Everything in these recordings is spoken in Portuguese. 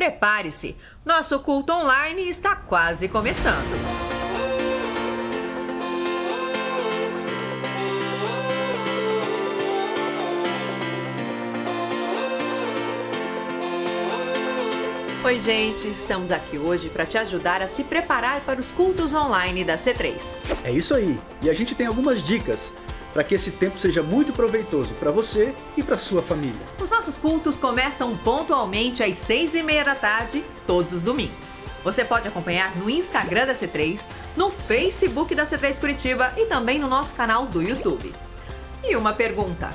Prepare-se, nosso culto online está quase começando. Oi gente, estamos aqui hoje para te ajudar a se preparar para os cultos online da C3. É isso aí, e a gente tem algumas dicas para que esse tempo seja muito proveitoso para você e para sua família. Os nossos cultos começam pontualmente às 6h30 da tarde, todos os domingos. Você pode acompanhar no Instagram da C3, no Facebook da C3 Curitiba e também no nosso canal do YouTube. E uma pergunta,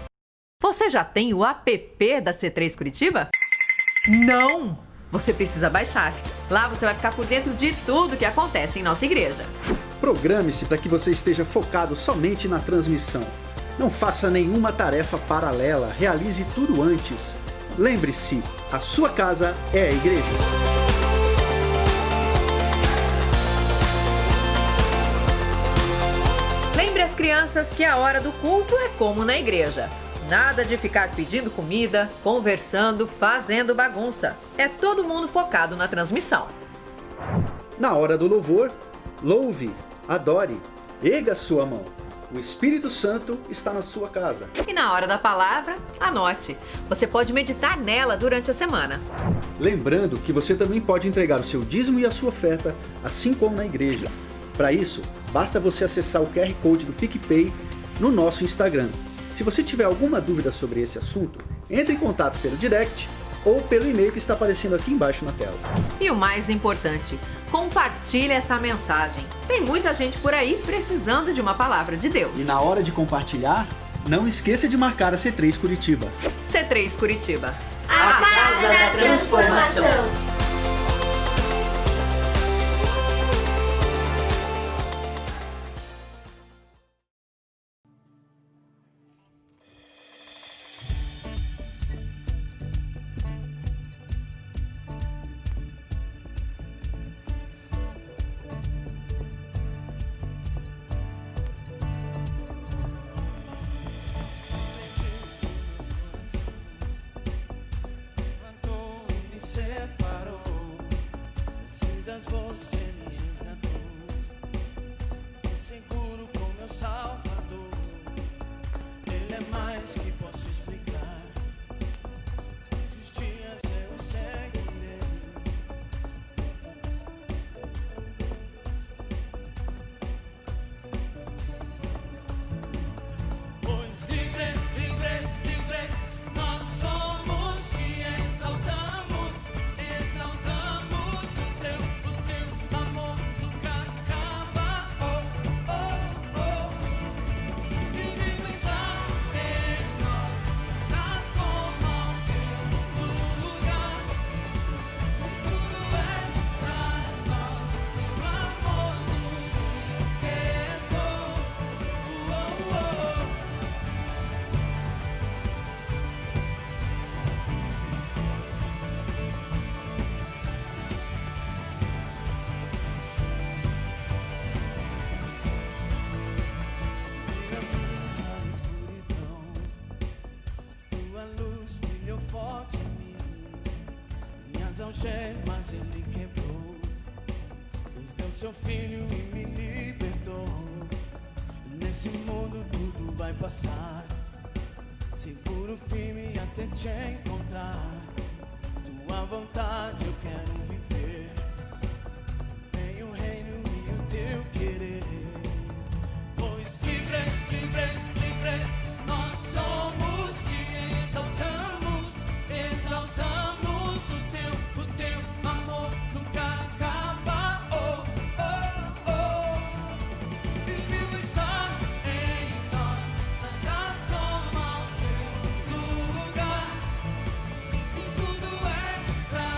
você já tem o app da C3 Curitiba? Não! Você precisa baixar. Lá você vai ficar por dentro de tudo que acontece em nossa igreja. Programe-se para que você esteja focado somente na transmissão. Não faça nenhuma tarefa paralela, realize tudo antes. Lembre-se, a sua casa é a igreja. Lembre as crianças que a hora do culto é como na igreja. Nada de ficar pedindo comida, conversando, fazendo bagunça. É todo mundo focado na transmissão. Na hora do louvor, louve, adore, erga sua mão. O Espírito Santo está na sua casa. E na hora da palavra, anote. Você pode meditar nela durante a semana. Lembrando que você também pode entregar o seu dízimo e a sua oferta, assim como na igreja. Para isso, basta você acessar o QR Code do PicPay no nosso Instagram. Se você tiver alguma dúvida sobre esse assunto, entre em contato pelo direct ou pelo e-mail que está aparecendo aqui embaixo na tela. E o mais importante, compartilhe essa mensagem. Tem muita gente por aí precisando de uma palavra de Deus. E na hora de compartilhar, não esqueça de marcar a C3 Curitiba. C3 Curitiba. A Casa da Transformação. Você me resgatou, estou seguro com meu Salvador. Ele é mais que posso explicar. Os dias eu seguirei. Pois livres, livres, livres, nós somos, te exaltamos, exaltamos o teu amor nunca acaba. Oh, oh, oh. E vivo está em nós, pra tomar o teu lugar. Tudo és pra nós, teu amor nos libertou. Oh, oh, oh. Na escuridão, tua luz brilhou forte em mim. Minhas algemas ele quebrou. Nos deu seu filho e me libertou. Nesse mundo tudo vai passar. Seguro firme até te encontrar. Tua vontade eu quero viver. Vem o reino e o teu querer. Pois livres, livres, livres, nós somos, te exaltamos, exaltamos o teu amor nunca acaba. Oh, oh, oh. E vivo está em nós, nada toma o teu lugar. E tudo és pra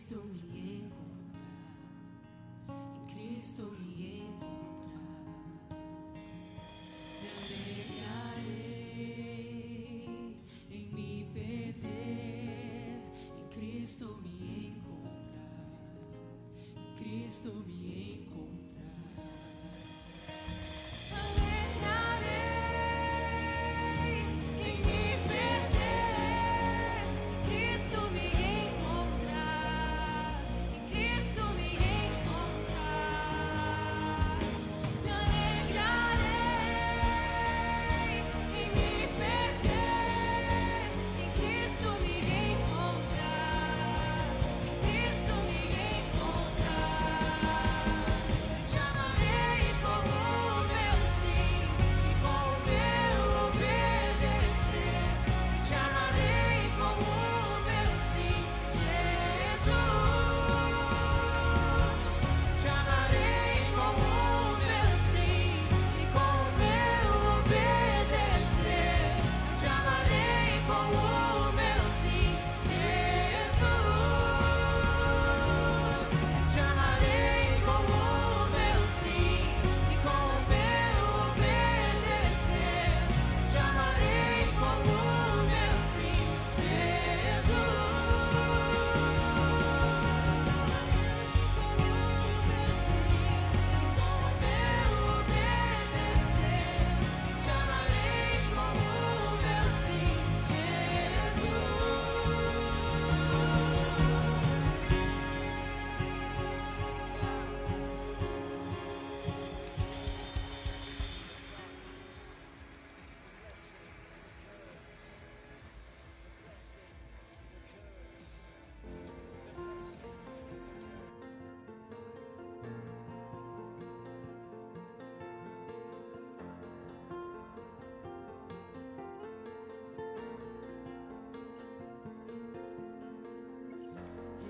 Cristo me encontrar, em Cristo me encontrar, me alegrarei em me perder, em Cristo me encontrar, em Cristo me encontrar.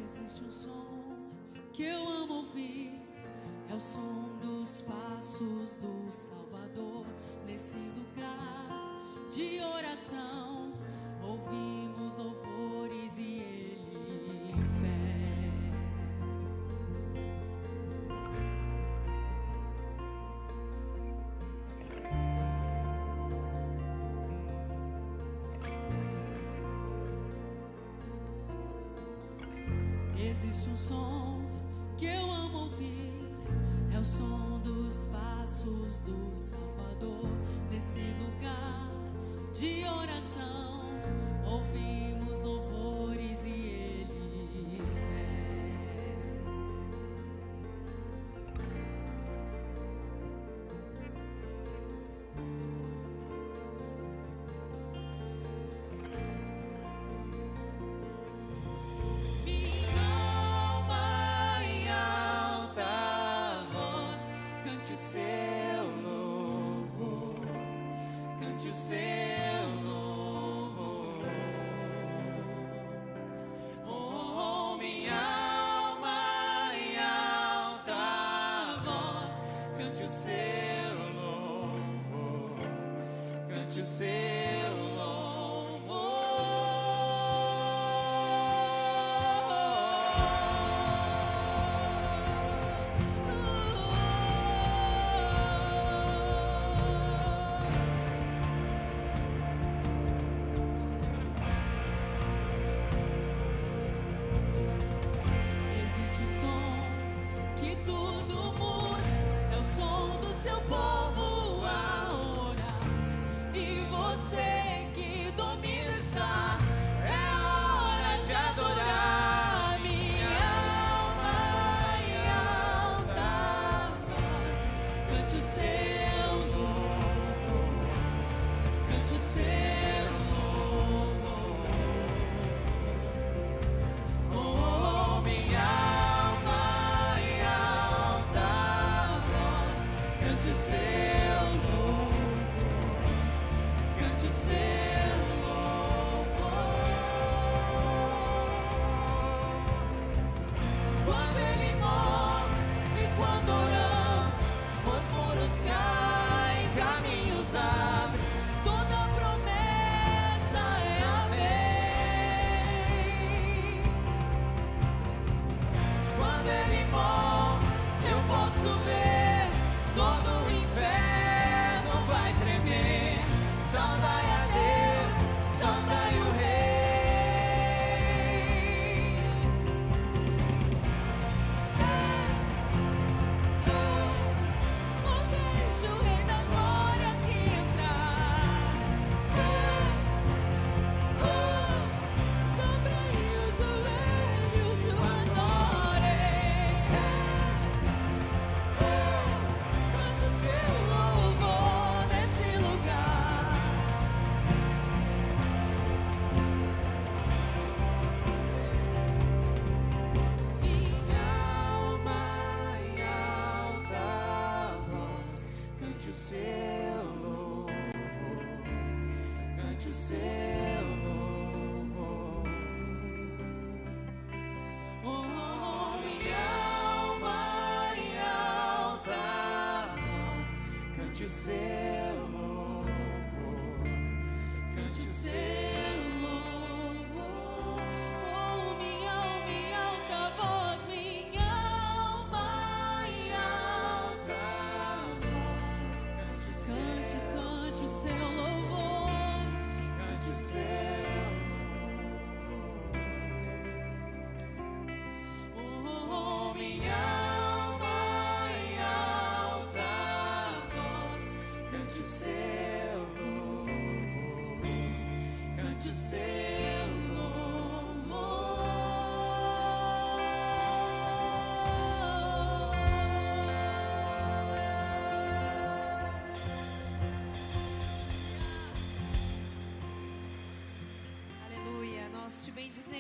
Existe um som que eu amo ouvir, é o som dos passos do Salvador. Nesse lugar de oração, ouvimos louvores e Ele fé. Existe um som que eu amo ouvir, é o som dos passos do Salvador. Nesse lugar de oração, ouvimos louvores e Ele fé.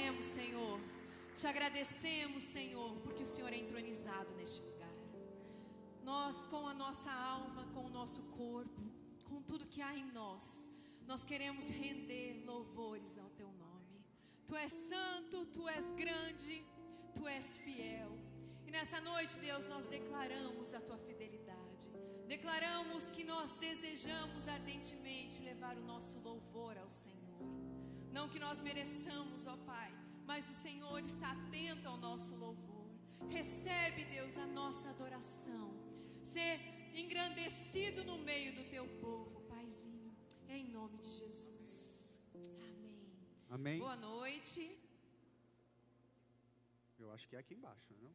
agradecemos, Senhor. Te agradecemos, Senhor, porque o Senhor é entronizado neste lugar. Nós, com a nossa alma, com o nosso corpo, com tudo que há em nós, nós queremos render louvores ao Teu nome. Tu és santo, Tu és grande, Tu és fiel. E nessa noite, Deus, nós declaramos a Tua fidelidade. Declaramos que nós desejamos ardentemente levar o nosso louvor ao Senhor. Não que nós mereçamos, ó Pai, mas o Senhor está atento ao nosso louvor. Recebe, Deus, a nossa adoração. Ser engrandecido no meio do Teu povo, Paizinho, em nome de Jesus. Amém. Amém. Boa noite. Eu acho que é aqui embaixo, não?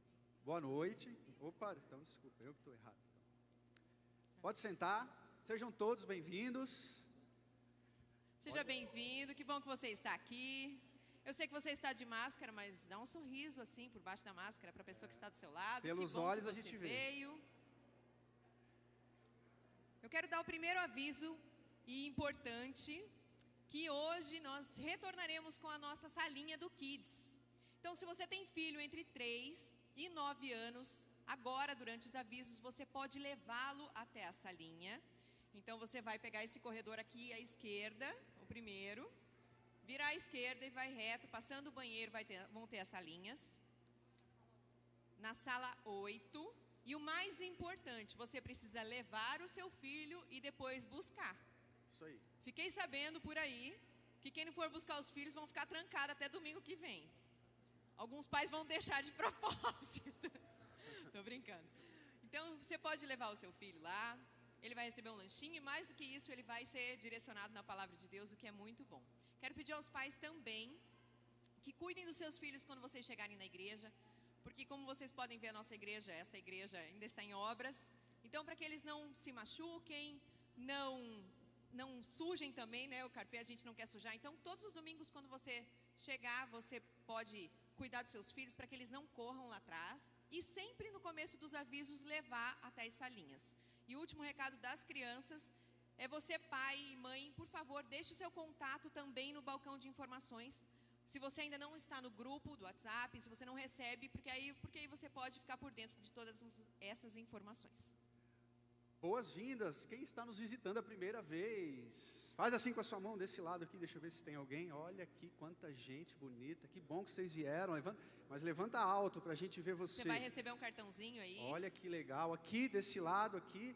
Boa noite. Opa, então desculpa, eu que estou errado. Pode sentar. Sejam todos bem-vindos. Seja bem-vindo. Que bom que você está aqui. Eu sei que você está de máscara, mas dá um sorriso assim por baixo da máscara para a pessoa que está do seu lado. Pelos olhos a gente vê. Eu quero dar o primeiro aviso e importante, que hoje nós retornaremos com a nossa salinha do Kids. Então, se você tem filho entre 3 e 9 anos, agora, durante os avisos, você pode levá-lo até a salinha. Então, você vai pegar esse corredor aqui à esquerda, o primeiro, virar à esquerda e vai reto, passando o banheiro, vão ter as salinhas. Na sala 8. E o mais importante, você precisa levar o seu filho e depois buscar. Isso aí. Fiquei sabendo por aí que quem não for buscar os filhos vão ficar trancados até domingo que vem. Alguns pais vão deixar de propósito. Tô brincando. Então, você pode levar o seu filho lá, ele vai receber um lanchinho e mais do que isso, ele vai ser direcionado na palavra de Deus, o que é muito bom. Quero pedir aos pais também que cuidem dos seus filhos quando vocês chegarem na igreja, porque como vocês podem ver, a nossa igreja, esta igreja ainda está em obras. Então, para que eles não se machuquem, não sujem também, né? O carpê a gente não quer sujar. Então, todos os domingos, quando você chegar, você pode cuidar dos seus filhos para que eles não corram lá atrás. E sempre no começo dos avisos, levar até as salinhas. E o último recado das crianças é você, pai e mãe, por favor, deixe o seu contato também no balcão de informações. Se você ainda não está no grupo do WhatsApp, se você não recebe, porque aí você pode ficar por dentro de todas essas informações. Boas-vindas, quem está nos visitando a primeira vez, faz assim com a sua mão desse lado aqui, deixa eu ver se tem alguém. Olha aqui quanta gente bonita, que bom que vocês vieram, mas levanta alto para a gente ver você. Você vai receber um cartãozinho aí. Olha que legal, aqui desse lado aqui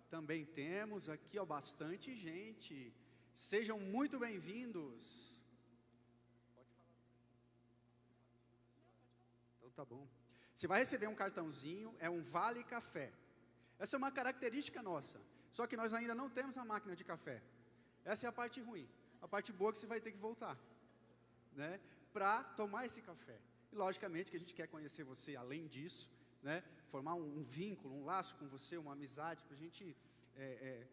também temos, aqui ó, bastante gente, sejam muito bem-vindos. Então tá bom. Você vai receber um cartãozinho, é um vale café. Essa é uma característica nossa. Só que nós ainda não temos a máquina de café. Essa é a parte ruim. A parte boa é que você vai ter que voltar, né, para tomar esse café. E logicamente que a gente quer conhecer você além disso, né, formar um vínculo, um laço com você, uma amizade, para a gente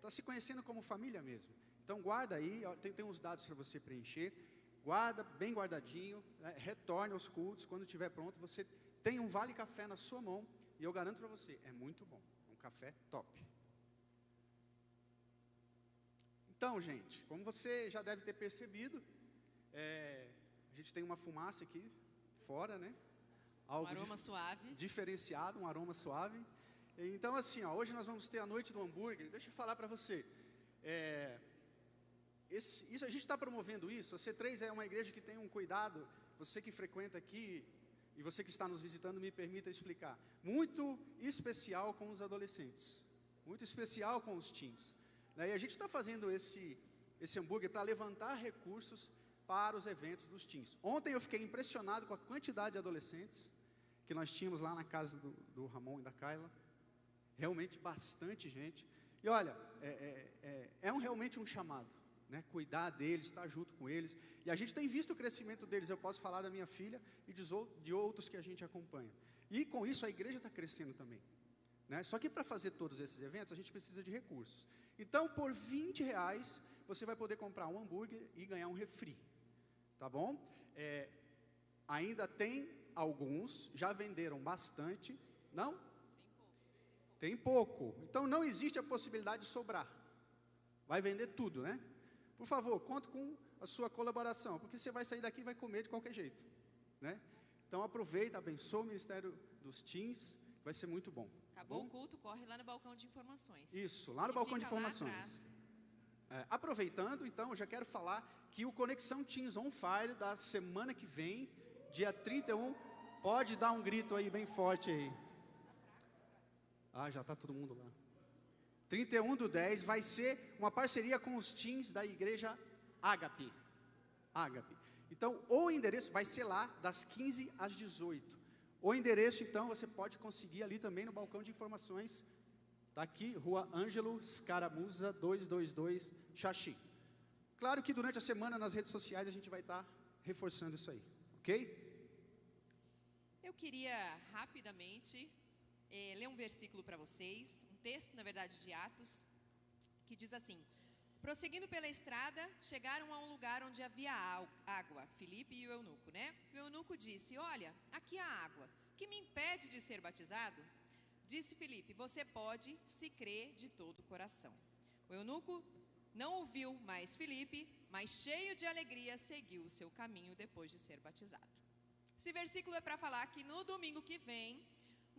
tá se conhecendo como família mesmo. Então guarda aí, ó, tem uns dados para você preencher. Guarda bem guardadinho, né? Retorne aos cultos, quando estiver pronto, você tem um vale café na sua mão, e eu garanto para você, é muito bom, um café top. Então, gente, como você já deve ter percebido, a gente tem uma fumaça aqui fora, né? Algo um aroma suave. Diferenciado, um aroma suave. Então, assim, ó, hoje nós vamos ter a noite do hambúrguer. Deixa eu falar para você. Isso, a gente está promovendo isso. A C3 é uma igreja que tem um cuidado. Você que frequenta aqui e você que está nos visitando, me permita explicar. Muito especial com os adolescentes. Muito especial com os teens. E a gente está fazendo esse hambúrguer para levantar recursos para os eventos dos teens. Ontem eu fiquei impressionado com a quantidade de adolescentes que nós tínhamos lá na casa do Ramon e da Kayla. Realmente bastante gente. E olha, realmente um chamado, né? Cuidar deles, estar junto com eles. E a gente tem visto o crescimento deles. Eu posso falar da minha filha e de outros que a gente acompanha. E com isso a igreja está crescendo também, né? Só que para fazer todos esses eventos a gente precisa de recursos. Então por R$20 você vai poder comprar um hambúrguer e ganhar um refri, tá bom? Ainda tem alguns, já venderam bastante. Não? Tem pouco. Então não existe a possibilidade de sobrar. Vai vender tudo, né? Por favor, conte com a sua colaboração, porque você vai sair daqui e vai comer de qualquer jeito. né? Então aproveita, abençoa o Ministério dos Teens, vai ser muito bom. Acabou o culto, corre lá no balcão de informações. Isso, lá no balcão de informações. Aproveitando, então, eu já quero falar que o Conexão Teens On Fire da semana que vem, dia 31, pode dar um grito aí bem forte aí. Ah, já está todo mundo lá. 31/10 vai ser uma parceria com os teens da igreja Ágape. Então, o endereço vai ser lá das 15 às 18. O endereço, então, você pode conseguir ali também no balcão de informações. Está aqui, Rua Ângelo Scaramuza, 222, Xaxim. Claro que durante a semana nas redes sociais a gente vai estar reforçando isso aí, ok? Eu queria rapidamente ler um versículo para vocês, um texto, na verdade, de Atos, que diz assim: prosseguindo pela estrada, chegaram a um lugar onde havia água, Filipe e o eunuco, né? O eunuco disse: olha, aqui há água, que me impede de ser batizado? Disse Filipe: você pode, se crer de todo o coração. O eunuco não ouviu mais Filipe, mas cheio de alegria seguiu o seu caminho depois de ser batizado. Esse versículo é para falar que no domingo que vem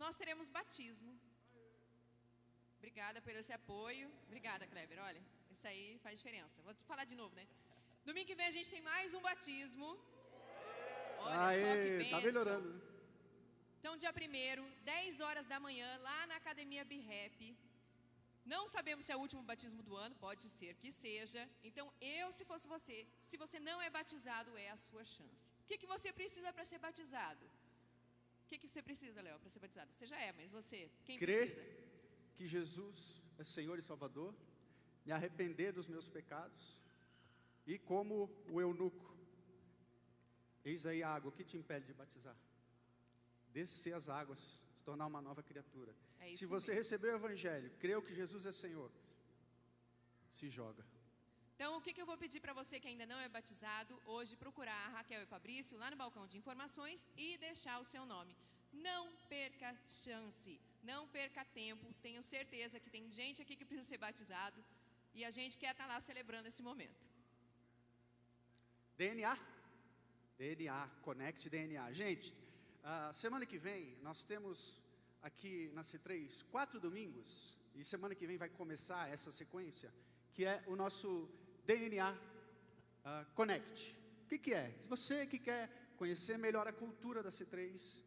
nós teremos batismo. Obrigada pelo esse apoio. Obrigada, Kleber. Olha, isso aí faz diferença. Vou falar de novo, né? Domingo que vem a gente tem mais um batismo. Olha só que bênção. Tá melhorando. Então, dia 1º, 10 horas da manhã, lá na Academia BIREP. Não sabemos se é o último batismo do ano, pode ser que seja. Então, se fosse você, se você não é batizado, é a sua chance. O que você precisa para ser batizado? O que você precisa, Léo, para ser batizado? Você já é, mas você, quem precisa? Crer que Jesus é Senhor e Salvador, me arrepender dos meus pecados, e como o eunuco, eis aí a água, o que te impede de batizar? Descer as águas, se tornar uma nova criatura. Se você recebeu o Evangelho, creu que Jesus é Senhor, se joga. Então, o que eu vou pedir para você que ainda não é batizado, hoje procurar a Raquel e o Fabrício lá no balcão de informações e deixar o seu nome. Não perca chance, não perca tempo, tenho certeza que tem gente aqui que precisa ser batizado e a gente quer estar lá celebrando esse momento. DNA, Connect DNA. Gente, semana que vem nós temos aqui na C3 4 domingos, e semana que vem vai começar essa sequência, que é o nosso DNA Connect. O que é? Se você que quer conhecer melhor a cultura da C3,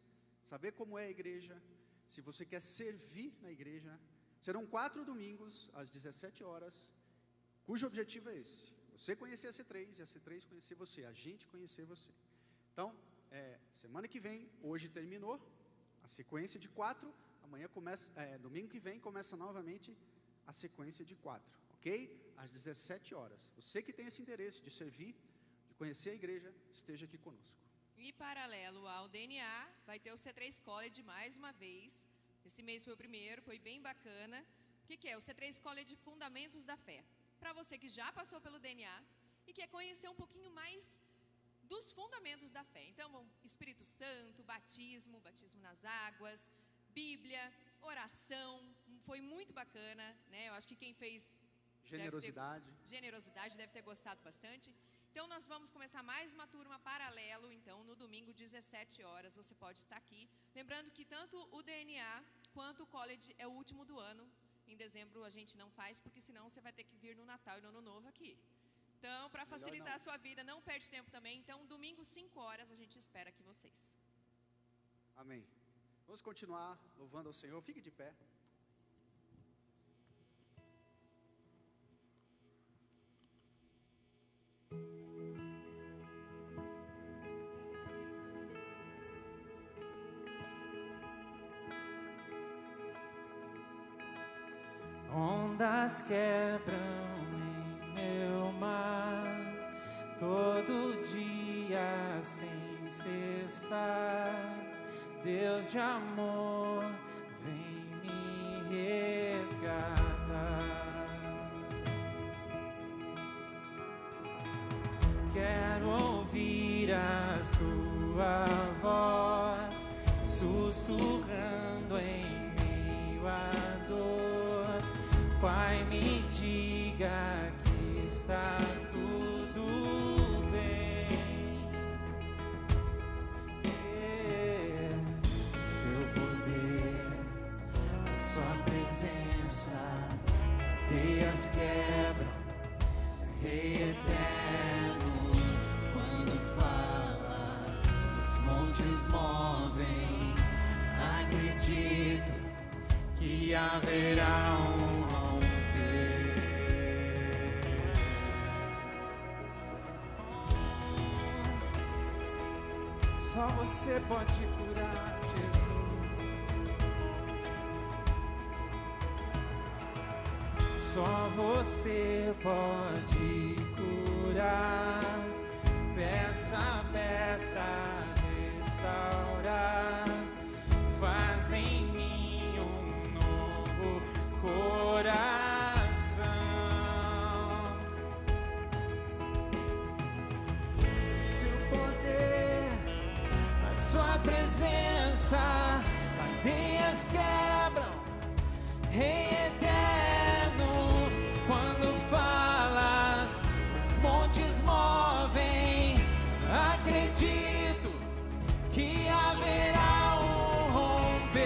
saber como é a igreja, se você quer servir na igreja, serão 4 domingos às 17 horas, cujo objetivo é esse: você conhecer a C3 e a C3 conhecer você, a gente conhecer você. Então, semana que vem, hoje terminou a sequência de 4, amanhã começa, domingo que vem começa novamente a sequência de 4, ok? Às 17 horas. Você que tem esse interesse de servir, de conhecer a igreja, esteja aqui conosco. E paralelo ao DNA, vai ter o C3 College mais uma vez. Esse mês foi o primeiro, foi bem bacana. O que é? O C3 College Fundamentos da Fé. Para você que já passou pelo DNA e quer conhecer um pouquinho mais dos fundamentos da fé. Então, Espírito Santo, batismo nas águas, Bíblia, oração, foi muito bacana, né? Eu acho que quem fez generosidade deve ter gostado bastante. Então, nós vamos começar mais uma turma paralelo, então, no domingo, 17 horas, você pode estar aqui. Lembrando que tanto o DNA quanto o college é o último do ano. Em dezembro a gente não faz, porque senão você vai ter que vir no Natal e no Ano Novo aqui. Então, para facilitar a sua vida, não perde tempo também. Então, domingo, 5 horas, a gente espera aqui vocês. Amém. Vamos continuar louvando ao Senhor. Fique de pé. Ondas quebram em meu mar, todo dia sem cessar. Deus de amor, vem me resgatar. Quero ouvir a sua voz, sussurrando em meio à dor. Pai, me diga que está tudo bem. Rei eterno, quando falas, os montes movem. Acredito que haverá um romper. Só você pode curar, Jesus. Só você pode curar. Peça, peça, restaurar. Faz em mim um novo coração. Seu poder, a sua presença, cadeias quebram. Rei eterno, quando falas, os montes movem. Acredito que haverá um romper.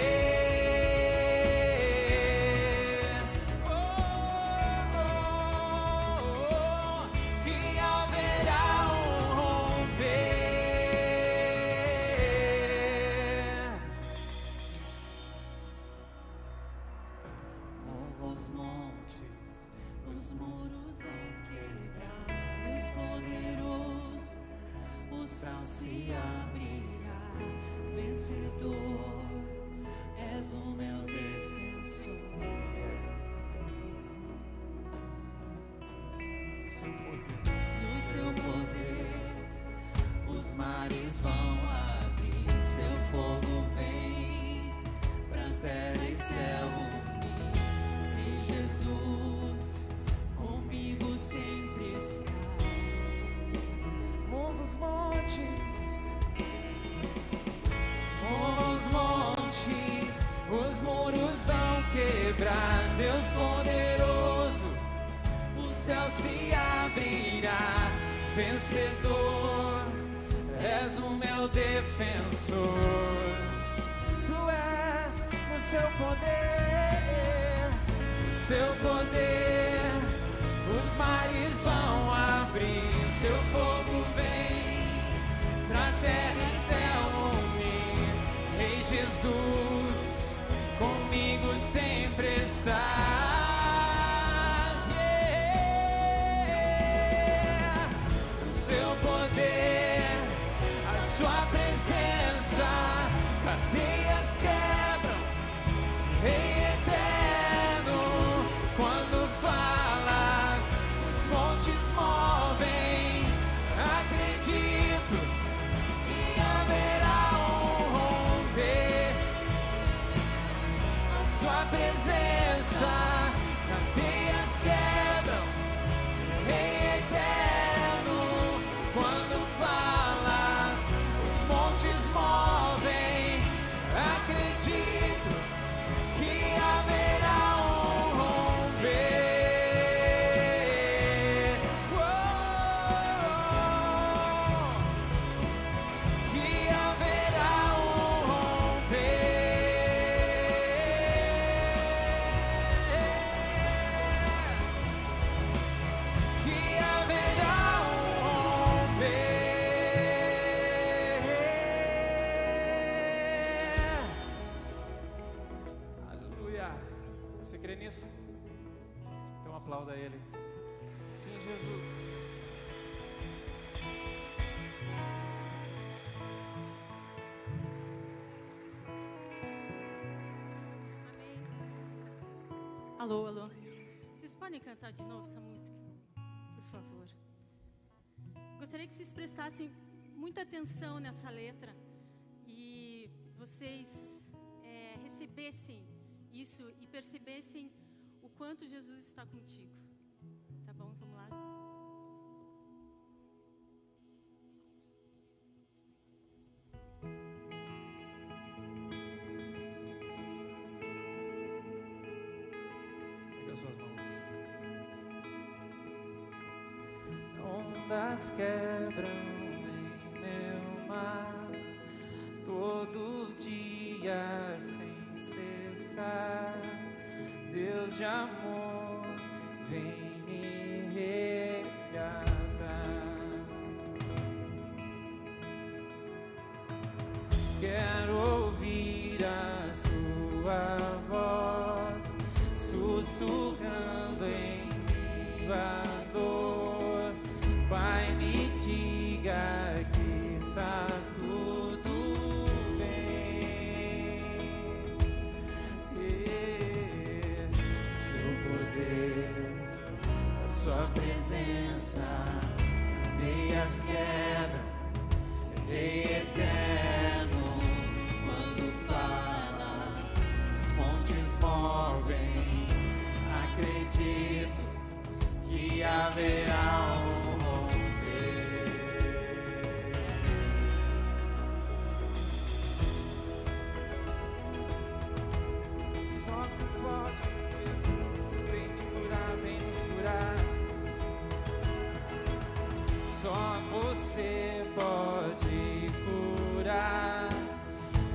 Que haverá um romper. Mova os montes, os muros vem quebrar. Deus poderoso, o céu se abrirá. Vencedor, és o meu defensor. No seu poder, os mares vão abrir. Seu fogo vem pra terra e céu unir. E Jesus, comigo sempre está. Mova os montes, os montes, os muros vão quebrar. Deus poderoso, o céu se abrirá. Vencedor, és o meu defensor. Tu és no seu poder, no seu poder. Os mares vão abrir, seu fogo vem pra terra e céu unir. Rei Jesus, comigo sempre estás. Yeah. O seu poder, a sua presença, cadeias quebram. Rei eterno, quando falas, os montes movem. Acredito que haverá um romper. A sua presença, cadeias quebram. Rei eterno, quando falas, os montes movem. Acredito que haverá um romper. Que haverá um romper. Que haverá um romper. Aleluia. Você crê nisso? Então aplauda Ele. Sim, Jesus. Amém. Alô, alô. Vocês podem cantar de novo essa música? Por favor. Gostaria que vocês prestassem muita atenção nessa letra e vocês recebessem isso e percebessem o quanto Jesus está contigo. Tá bom? Vamos lá? Pega as suas mãos. Ondas quebram em meu mar, todo dia sem cessar. Deus de amor, vem me resgatar. sussurrando em minha dor. Pai, me diga que está tudo bem. Seu poder, a sua presença, cadeias quebra, Rei eterno. Quando falas, os montes movem. Acredito que haverá um romper. Só tu podes, Jesus, vem me curar, vem nos curar. Só você pode curar.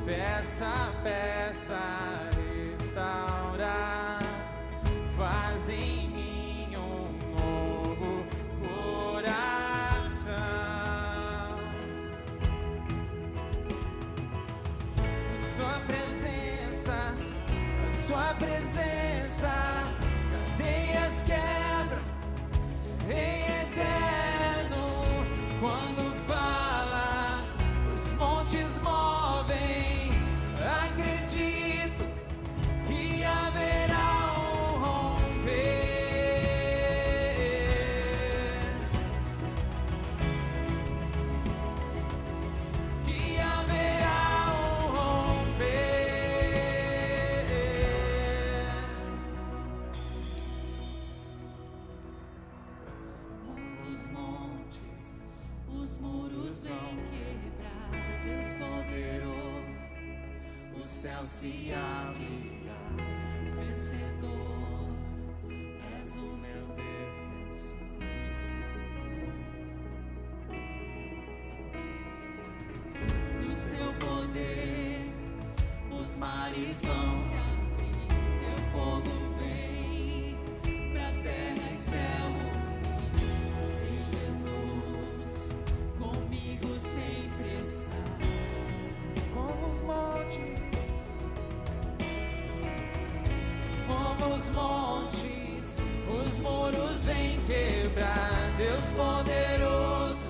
Peça, peça, restaurar. Faz em mim um novo coração. A sua presença, cadeias quebra, Rei eterno. Quando falas, os montes movem. Acredito que haverá um romper. Que haverá um romper. Move os montes, os muros vêm quebrar. Deus poderoso, o céu se abrirá. Vencedor, és o meu defensor. No seu poder, os mares vão se abrir. Teu fogo vem pra terra e céu unir. Em Jesus, comigo sempre estás. Como os montes, os muros vêm quebrar. Deus poderoso,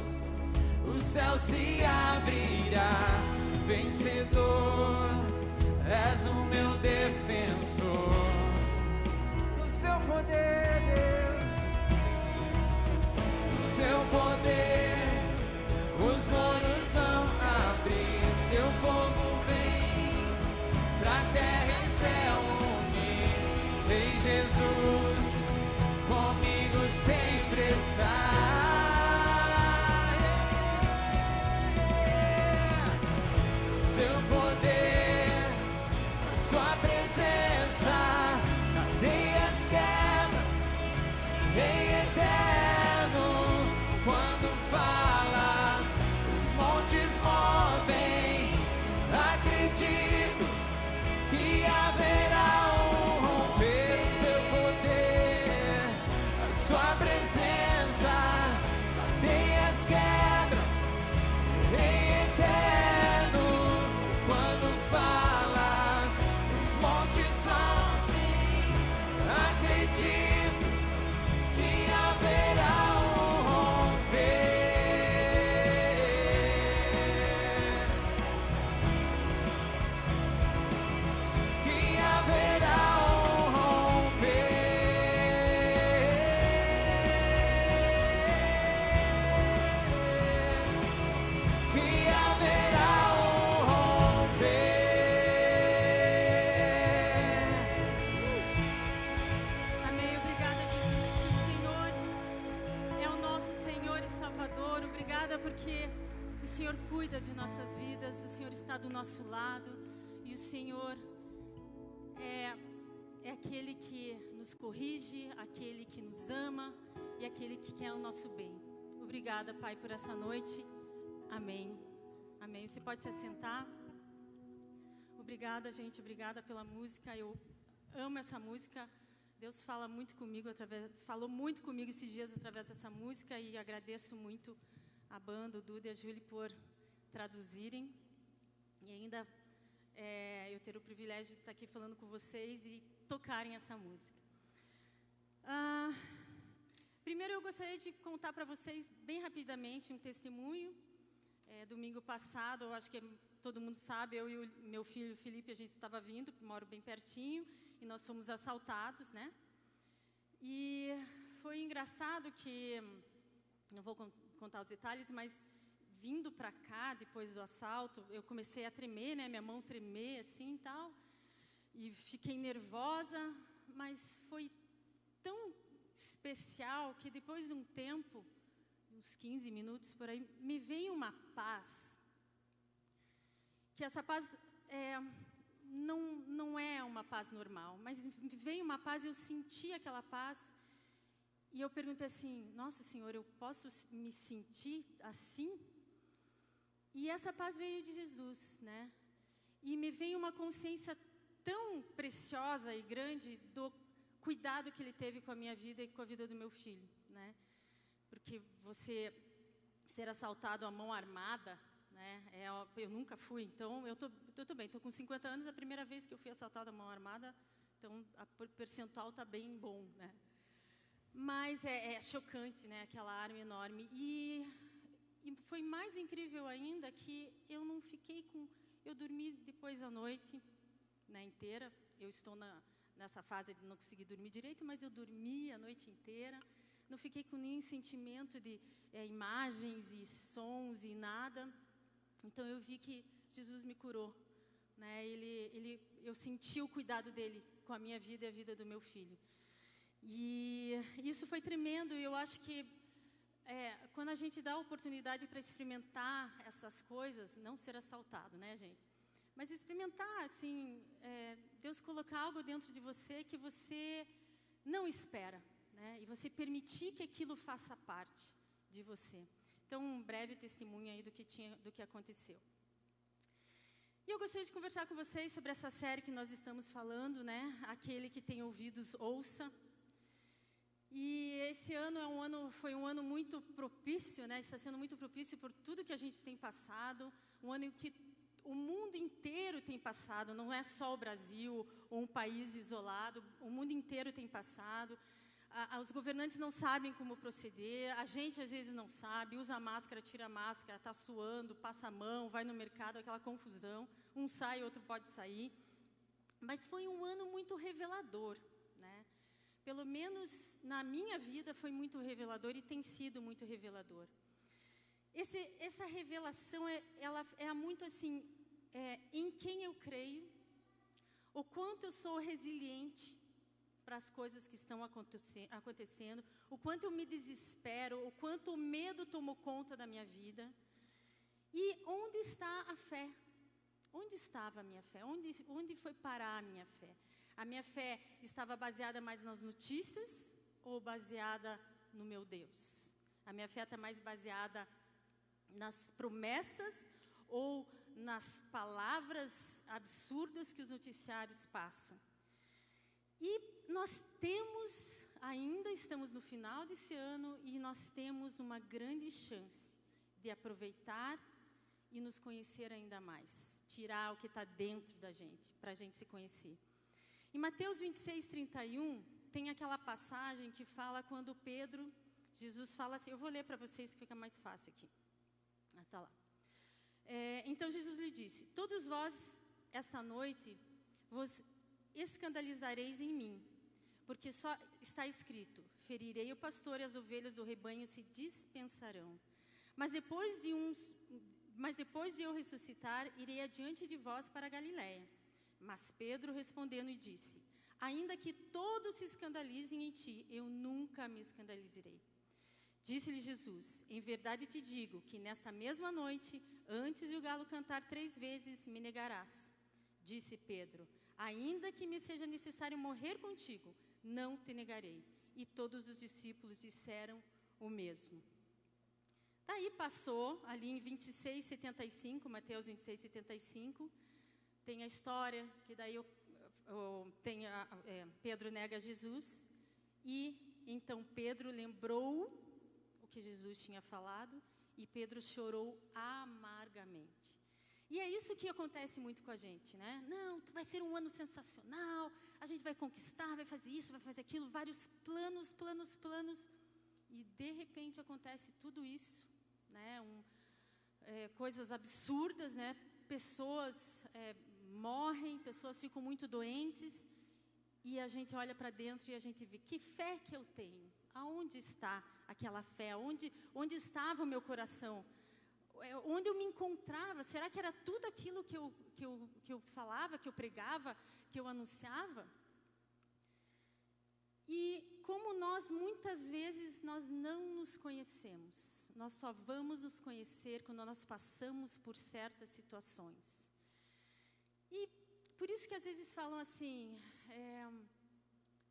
o céu se abrirá. Vencedor, és o meu defensor. No seu poder, Deus, no seu poder, os muros vão abrir. Seu fogo vem pra terra e céu unir. Em Jesus, comigo sempre está. Seu poder, sua presença, cadeias quebra, Rei eterno. Quando falas, os montes movem. Acredito que haverá um romper. Seu poder, a sua presença, cadeias quebra, Rei eterno. Quando falas, os montes sobem. Acredito que haverá um romper. Que haverá um romper. Que haverá um romper. Amém. Obrigada, Jesus. O Senhor é o nosso Senhor e Salvador. Obrigada porque o Senhor cuida de nossas vidas, o Senhor está do nosso lado e o Senhor é aquele que nos corrige, aquele que nos ama e aquele que quer o nosso bem. Obrigada, Pai, por essa noite. Amém. Amém. Você pode se assentar. Obrigada, gente. Obrigada pela música. Eu amo essa música. Deus fala muito comigo falou muito comigo esses dias através dessa música e agradeço muito a banda, o Duda e a Julie por traduzirem e ainda eu ter o privilégio de estar aqui falando com vocês e tocarem essa música. Primeiro eu gostaria de contar para vocês bem rapidamente um testemunho. Domingo passado, eu acho que todo mundo sabe, eu e o meu filho Felipe, a gente estava vindo, moro bem pertinho, e nós fomos assaltados, né? E foi engraçado que, não vou contar os detalhes, mas vindo para cá, depois do assalto, eu comecei a tremer, né? Minha mão tremer assim e tal, e fiquei nervosa, mas foi tão especial que depois de um tempo, uns 15 minutos por aí, me veio uma paz, que essa paz não é uma paz normal, mas me veio uma paz, eu senti aquela paz, e eu perguntei assim, nossa Senhor, eu posso me sentir assim? E essa paz veio de Jesus, né? E me veio uma consciência tão preciosa e grande do cuidado que Ele teve com a minha vida e com a vida do meu filho, né? Porque você ser assaltado à mão armada, né? Eu nunca fui, então eu tô bem. Estou com 50 anos, a primeira vez que eu fui assaltada à mão armada, então o percentual está bem bom, né? Mas é chocante, né? Aquela arma enorme. E foi mais incrível ainda que eu não fiquei com... Eu dormi depois da noite, né, inteira. Eu estou nessa fase de não conseguir dormir direito, mas eu dormi a noite inteira. Não fiquei com nenhum sentimento de imagens e sons e nada. Então eu vi que Jesus me curou, né? Eu senti o cuidado dele com a minha vida e a vida do meu filho. E isso foi tremendo. E eu acho que quando a gente dá a oportunidade para experimentar essas coisas, não ser assaltado, né, gente? Mas experimentar, assim, Deus colocar algo dentro de você que você não espera, né? E você permitir que aquilo faça parte de você. Então, um breve testemunho aí do que aconteceu. E eu gostaria de conversar com vocês sobre essa série que nós estamos falando, né? Aquele que tem ouvidos, ouça. E esse ano foi um ano muito propício, né? Está sendo muito propício por tudo que a gente tem passado. Um ano em que o mundo inteiro tem passado, não é só o Brasil ou um país isolado, o mundo inteiro tem passado. Os governantes não sabem como proceder, a gente às vezes não sabe, usa máscara, tira máscara, está suando, passa a mão, vai no mercado, aquela confusão, um sai, outro pode sair. Mas foi um ano muito revelador, né? Pelo menos na minha vida foi muito revelador e tem sido muito revelador. Essa revelação, ela é muito assim, em quem eu creio, o quanto eu sou resiliente para as coisas que estão acontecendo, o quanto eu me desespero, o quanto o medo tomou conta da minha vida. E onde está a fé? Onde estava a minha fé? Onde foi parar a minha fé? A minha fé estava baseada mais nas notícias ou baseada no meu Deus? A minha fé está mais baseada nas promessas ou nas palavras absurdas que os noticiários passam? E nós ainda estamos no final desse ano e nós temos uma grande chance de aproveitar e nos conhecer ainda mais. Tirar o que está dentro da gente, para a gente se conhecer. Em Mateus 26, 31, tem aquela passagem que fala quando Jesus fala assim, eu vou ler para vocês que fica mais fácil aqui. Está lá. Então Jesus lhe disse, todos vós, essa noite, vos escandalizareis em mim, porque só está escrito, ferirei o pastor e as ovelhas do rebanho se dispersarão. Mas depois de eu ressuscitar, irei adiante de vós para a Galiléia. Mas Pedro respondendo e disse, ainda que todos se escandalizem em ti, eu nunca me escandalizarei. Disse-lhe Jesus, em verdade te digo que nesta mesma noite, antes de o galo cantar 3 vezes, me negarás. Disse Pedro, ainda que me seja necessário morrer contigo, não te negarei. E todos os discípulos disseram o mesmo. Daí passou, ali em 26:75, Mateus 26:75, tem a história que daí Pedro nega Jesus. E então Pedro lembrou o que Jesus tinha falado e Pedro chorou amargamente. E é isso que acontece muito com a gente, né? Não, vai ser um ano sensacional, a gente vai conquistar, vai fazer isso, vai fazer aquilo, vários planos. E de repente acontece tudo isso, né? Coisas absurdas, né? Pessoas morrem, pessoas ficam muito doentes. E a gente olha para dentro e a gente vê, que fé que eu tenho? Aonde está aquela fé? Onde estava o meu coração? Onde eu me encontrava? Será que era tudo aquilo que eu falava, que eu pregava, que eu anunciava? E como nós, muitas vezes, nós não nos conhecemos. Nós só vamos nos conhecer quando nós passamos por certas situações. E por isso que às vezes falam assim,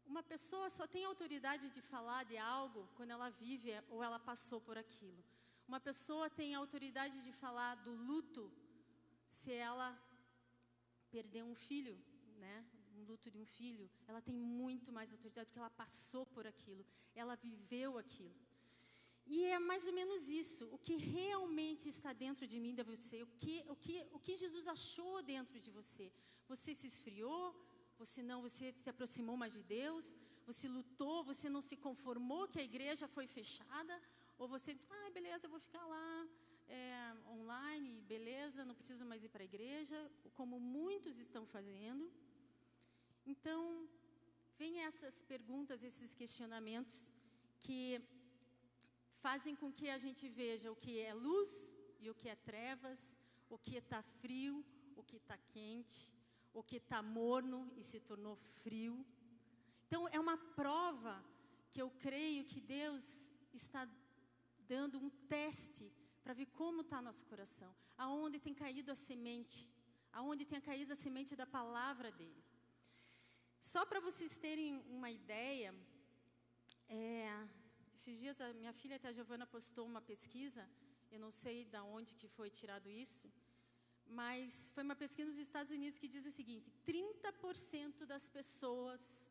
uma pessoa só tem autoridade de falar de algo quando ela vive ou ela passou por aquilo. Uma pessoa tem autoridade de falar do luto se ela perdeu um filho, né? Um luto de um filho. Ela tem muito mais autoridade porque ela passou por aquilo. Ela viveu aquilo. E é mais ou menos isso. O que realmente está dentro de mim, de você. O que Jesus achou dentro de você. Você se esfriou? Você se aproximou mais de Deus? Você lutou? Você não se conformou que a igreja foi fechada? Ou você, beleza, eu vou ficar lá online, beleza, não preciso mais ir para a igreja, como muitos estão fazendo. Então, vem essas perguntas, esses questionamentos que fazem com que a gente veja o que é luz e o que é trevas, o que está frio, o que está quente, o que está morno e se tornou frio. Então, é uma prova que eu creio que Deus está dando um teste para ver como está nosso coração, aonde tem caído a semente, aonde tem caído a semente da palavra dele. Só para vocês terem uma ideia, esses dias a minha filha, a Giovana, postou uma pesquisa, eu não sei de onde que foi tirado isso, mas foi uma pesquisa nos Estados Unidos que diz o seguinte, 30% das pessoas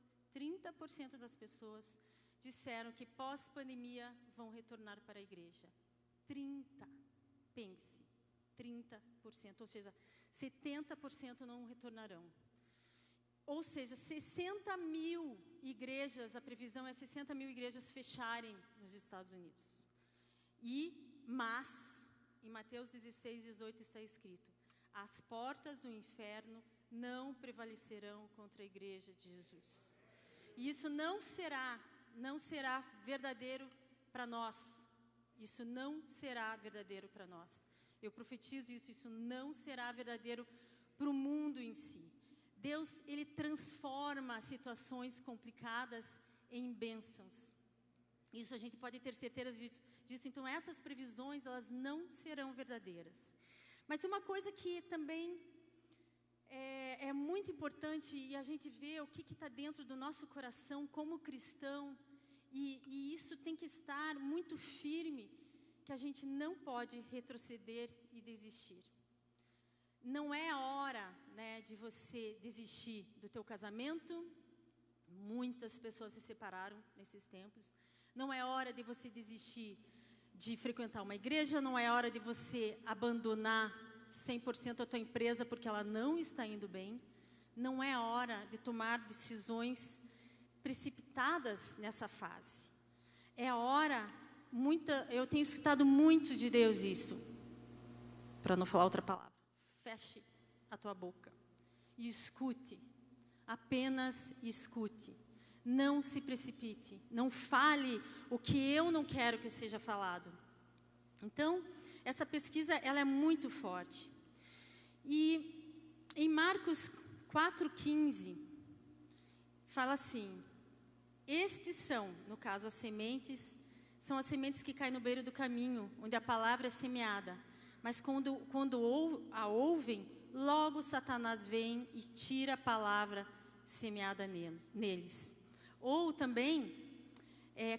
disseram que pós-pandemia vão retornar para a igreja. 30%, ou seja, 70% não retornarão. Ou seja, 60 mil igrejas, a previsão é 60 mil igrejas fecharem nos Estados Unidos. Mas, em Mateus 16, 18 está escrito, as portas do inferno não prevalecerão contra a igreja de Jesus. E isso não será verdadeiro para nós. Isso não será verdadeiro para nós. Eu profetizo isso não será verdadeiro para o mundo em si. Deus, Ele transforma situações complicadas em bênçãos. Isso a gente pode ter certeza disso. Então, essas previsões, elas não serão verdadeiras. Mas uma coisa que também é muito importante, e a gente vê o que está dentro do nosso coração como cristão, e isso tem que estar muito firme, que a gente não pode retroceder e desistir. Não é a hora, né, de você desistir do teu casamento. Muitas pessoas se separaram nesses tempos. Não é hora de você desistir de frequentar uma igreja. Não é hora de você abandonar 100% a tua empresa porque ela não está indo bem. Não é hora de tomar decisões precipitadas nessa fase. É a hora, eu tenho escutado muito de Deus isso, para não falar outra palavra. Feche a tua boca e escute, apenas escute. Não se precipite, não fale o que eu não quero que seja falado. Então, essa pesquisa, ela é muito forte. E em Marcos 4,15, fala assim, estes são, no caso as sementes, são as sementes que caem no beiro do caminho, onde a palavra é semeada. Mas quando a ouvem, logo Satanás vem e tira a palavra semeada neles. Ou também,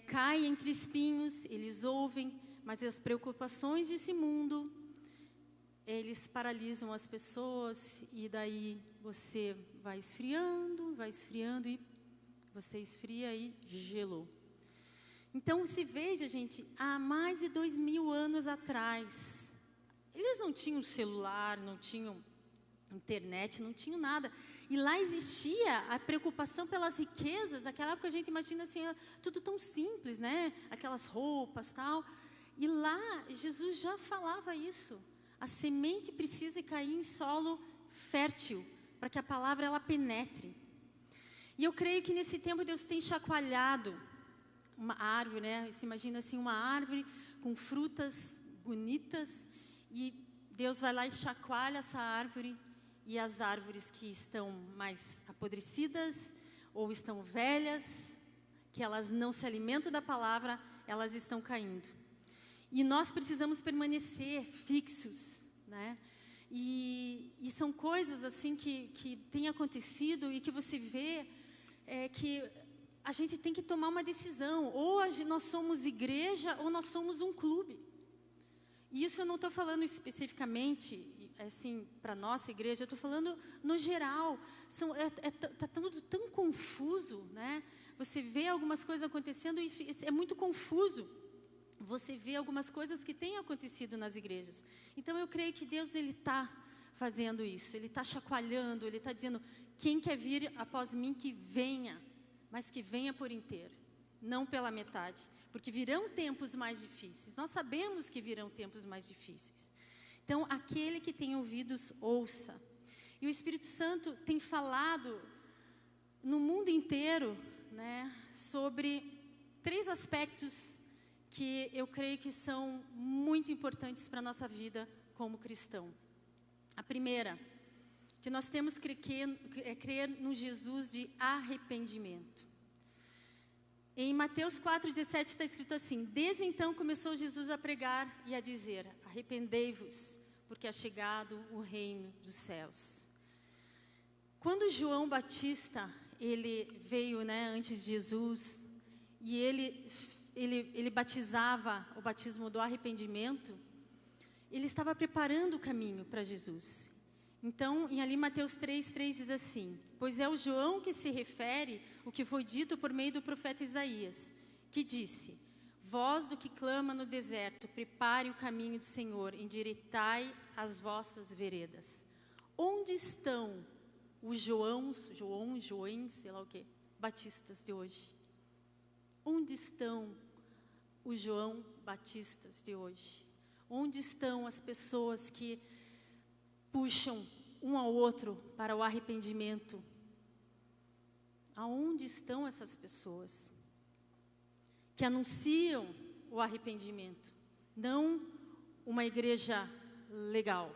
cai entre espinhos, eles ouvem, mas as preocupações desse mundo, eles paralisam as pessoas, e daí você vai esfriando e você esfria e gelou. Então, se veja, gente, há mais de 2000 anos atrás, eles não tinham celular, não tinham internet, não tinham nada. E lá existia a preocupação pelas riquezas. Naquela época a gente imagina assim, tudo tão simples, né? Aquelas roupas, tal. E lá Jesus já falava isso. A semente precisa cair em solo fértil, para que a palavra ela penetre. E eu creio que nesse tempo Deus tem chacoalhado uma árvore, né? Você imagina assim, uma árvore com frutas bonitas, e Deus vai lá e chacoalha essa árvore, e as árvores que estão mais apodrecidas, ou estão velhas, que elas não se alimentam da palavra, elas estão caindo. E nós precisamos permanecer fixos, né? E são coisas assim que têm acontecido, e que você vê que a gente tem que tomar uma decisão. Ou nós somos igreja, ou nós somos um clube. E isso eu não estou falando especificamente assim, para a nossa igreja, eu estou falando no geral. Está tudo tão confuso, né? Você vê algumas coisas acontecendo e é muito confuso. Você vê algumas coisas que têm acontecido nas igrejas. Então eu creio que Deus está fazendo isso. Ele está chacoalhando, Ele está dizendo, quem quer vir após mim, que venha, mas que venha por inteiro, não pela metade. Porque virão tempos mais difíceis. Nós sabemos que virão tempos mais difíceis. Então, aquele que tem ouvidos, ouça. E o Espírito Santo tem falado no mundo inteiro, né, sobre 3 aspectos que eu creio que são muito importantes para a nossa vida como cristão. A primeira, que nós temos que crer no Jesus de arrependimento. Em Mateus 4,17 está escrito assim: desde então começou Jesus a pregar e a dizer, arrependei-vos, porque é chegado o reino dos céus. Quando João Batista, ele veio, né, antes de Jesus, e ele batizava o batismo do arrependimento, ele estava preparando o caminho para Jesus. Então, ali Mateus 3,3 diz assim, pois é o João que se refere o que foi dito por meio do profeta Isaías, que disse, voz do que clama no deserto, prepare o caminho do Senhor, endireitai as vossas veredas. Onde estão os Joões, sei lá o quê, batistas de hoje? Onde estão os João Batistas de hoje? Onde estão as pessoas que puxam um ao outro para o arrependimento? Aonde estão essas pessoas que anunciam o arrependimento? Não uma igreja legal.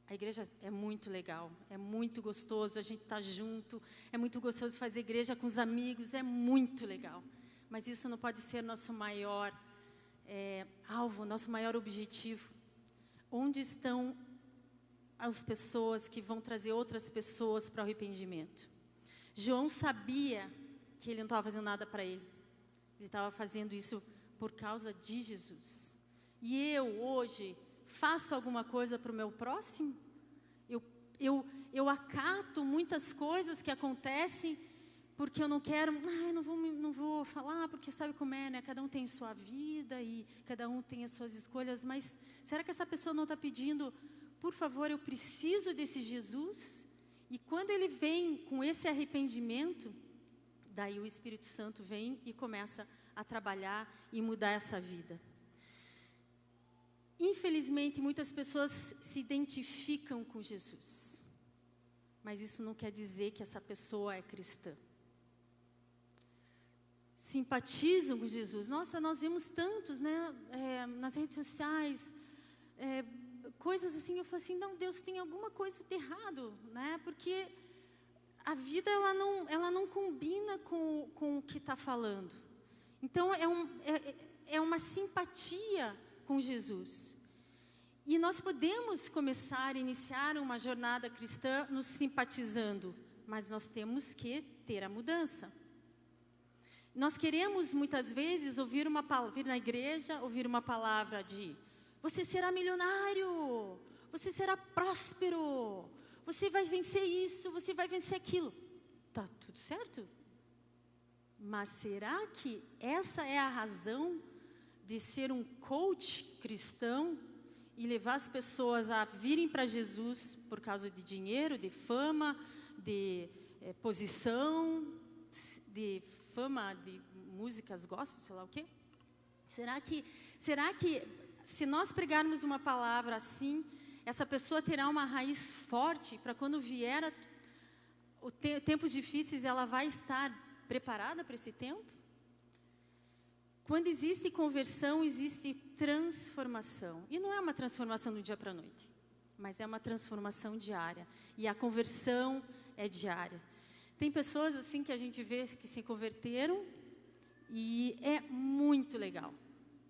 A igreja é muito legal, é muito gostoso, a gente está junto, é muito gostoso fazer igreja com os amigos, é muito legal. Mas isso não pode ser nosso maior alvo, nosso maior objetivo. Onde estão as pessoas que vão trazer outras pessoas para o arrependimento? João sabia que ele não estava fazendo nada para ele. Ele estava fazendo isso por causa de Jesus. E eu, hoje, faço alguma coisa para o meu próximo? Eu acato muitas coisas que acontecem porque eu não quero, não vou falar, porque sabe como é, né? Cada um tem sua vida e cada um tem as suas escolhas, mas será que essa pessoa não está pedindo, por favor, eu preciso desse Jesus? E quando ele vem com esse arrependimento, daí o Espírito Santo vem e começa a trabalhar e mudar essa vida. Infelizmente, muitas pessoas se identificam com Jesus, mas isso não quer dizer que essa pessoa é cristã. Simpatizam com Jesus. Nossa, nós vimos tantos, né, nas redes sociais, coisas assim, eu falo assim, não, Deus tem alguma coisa de errado, né, porque a vida, ela não combina com o que está falando. Então, é uma simpatia com Jesus. E nós podemos começar, iniciar uma jornada cristã nos simpatizando, mas nós temos que ter a mudança. Nós queremos muitas vezes vir na igreja, ouvir uma palavra de você será milionário, você será próspero, você vai vencer isso, você vai vencer aquilo. Tá tudo certo? Mas será que essa é a razão de ser um coach cristão e levar as pessoas a virem para Jesus por causa de dinheiro, de fama, de posição, de fama, de músicas gospel, sei lá o quê? Será que se nós pregarmos uma palavra assim, essa pessoa terá uma raiz forte para quando vier tempos difíceis, ela vai estar preparada para esse tempo? Quando existe conversão, existe transformação. E não é uma transformação do dia para a noite, mas é uma transformação diária. E a conversão é diária. Tem pessoas assim que a gente vê que se converteram e é muito legal.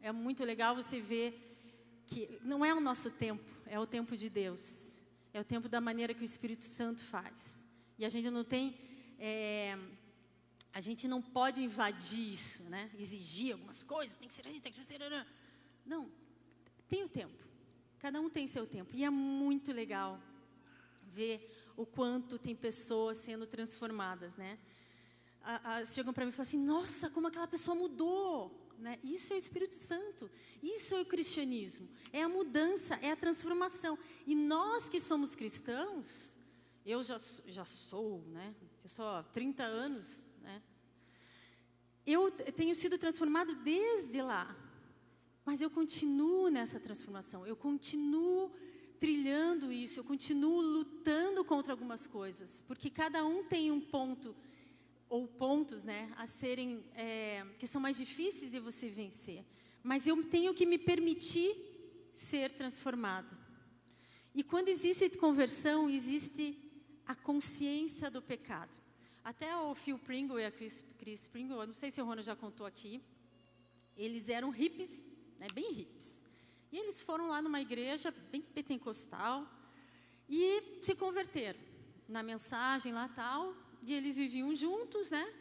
É muito legal você ver que não é o nosso tempo, é o tempo de Deus. É o tempo da maneira que o Espírito Santo faz. E a gente não tem... a gente não pode invadir isso, né? Exigir algumas coisas, tem que ser assim, tem que ser... Não, tem o tempo. Cada um tem seu tempo. E é muito legal ver o quanto tem pessoas sendo transformadas, né? Chegam para mim e falam assim, nossa, como aquela pessoa mudou, né? Isso é o Espírito Santo, isso é o cristianismo, é a mudança, é a transformação. E nós que somos cristãos, eu já sou, né? Eu sou há 30 anos, né? Eu tenho sido transformado desde lá, mas eu continuo nessa transformação, eu continuo trilhando isso, eu continuo lutando contra algumas coisas, porque cada um tem um ponto, ou pontos, né, a serem, que são mais difíceis de você vencer, mas eu tenho que me permitir ser transformada. E quando existe conversão, existe a consciência do pecado. Até o Phil Pringle e a Chris Pringle, eu não sei se o Ronald já contou aqui, eles eram hippies, né, bem hippies. E eles foram lá numa igreja bem pentecostal e se converteram na mensagem lá tal, e eles viviam juntos, né?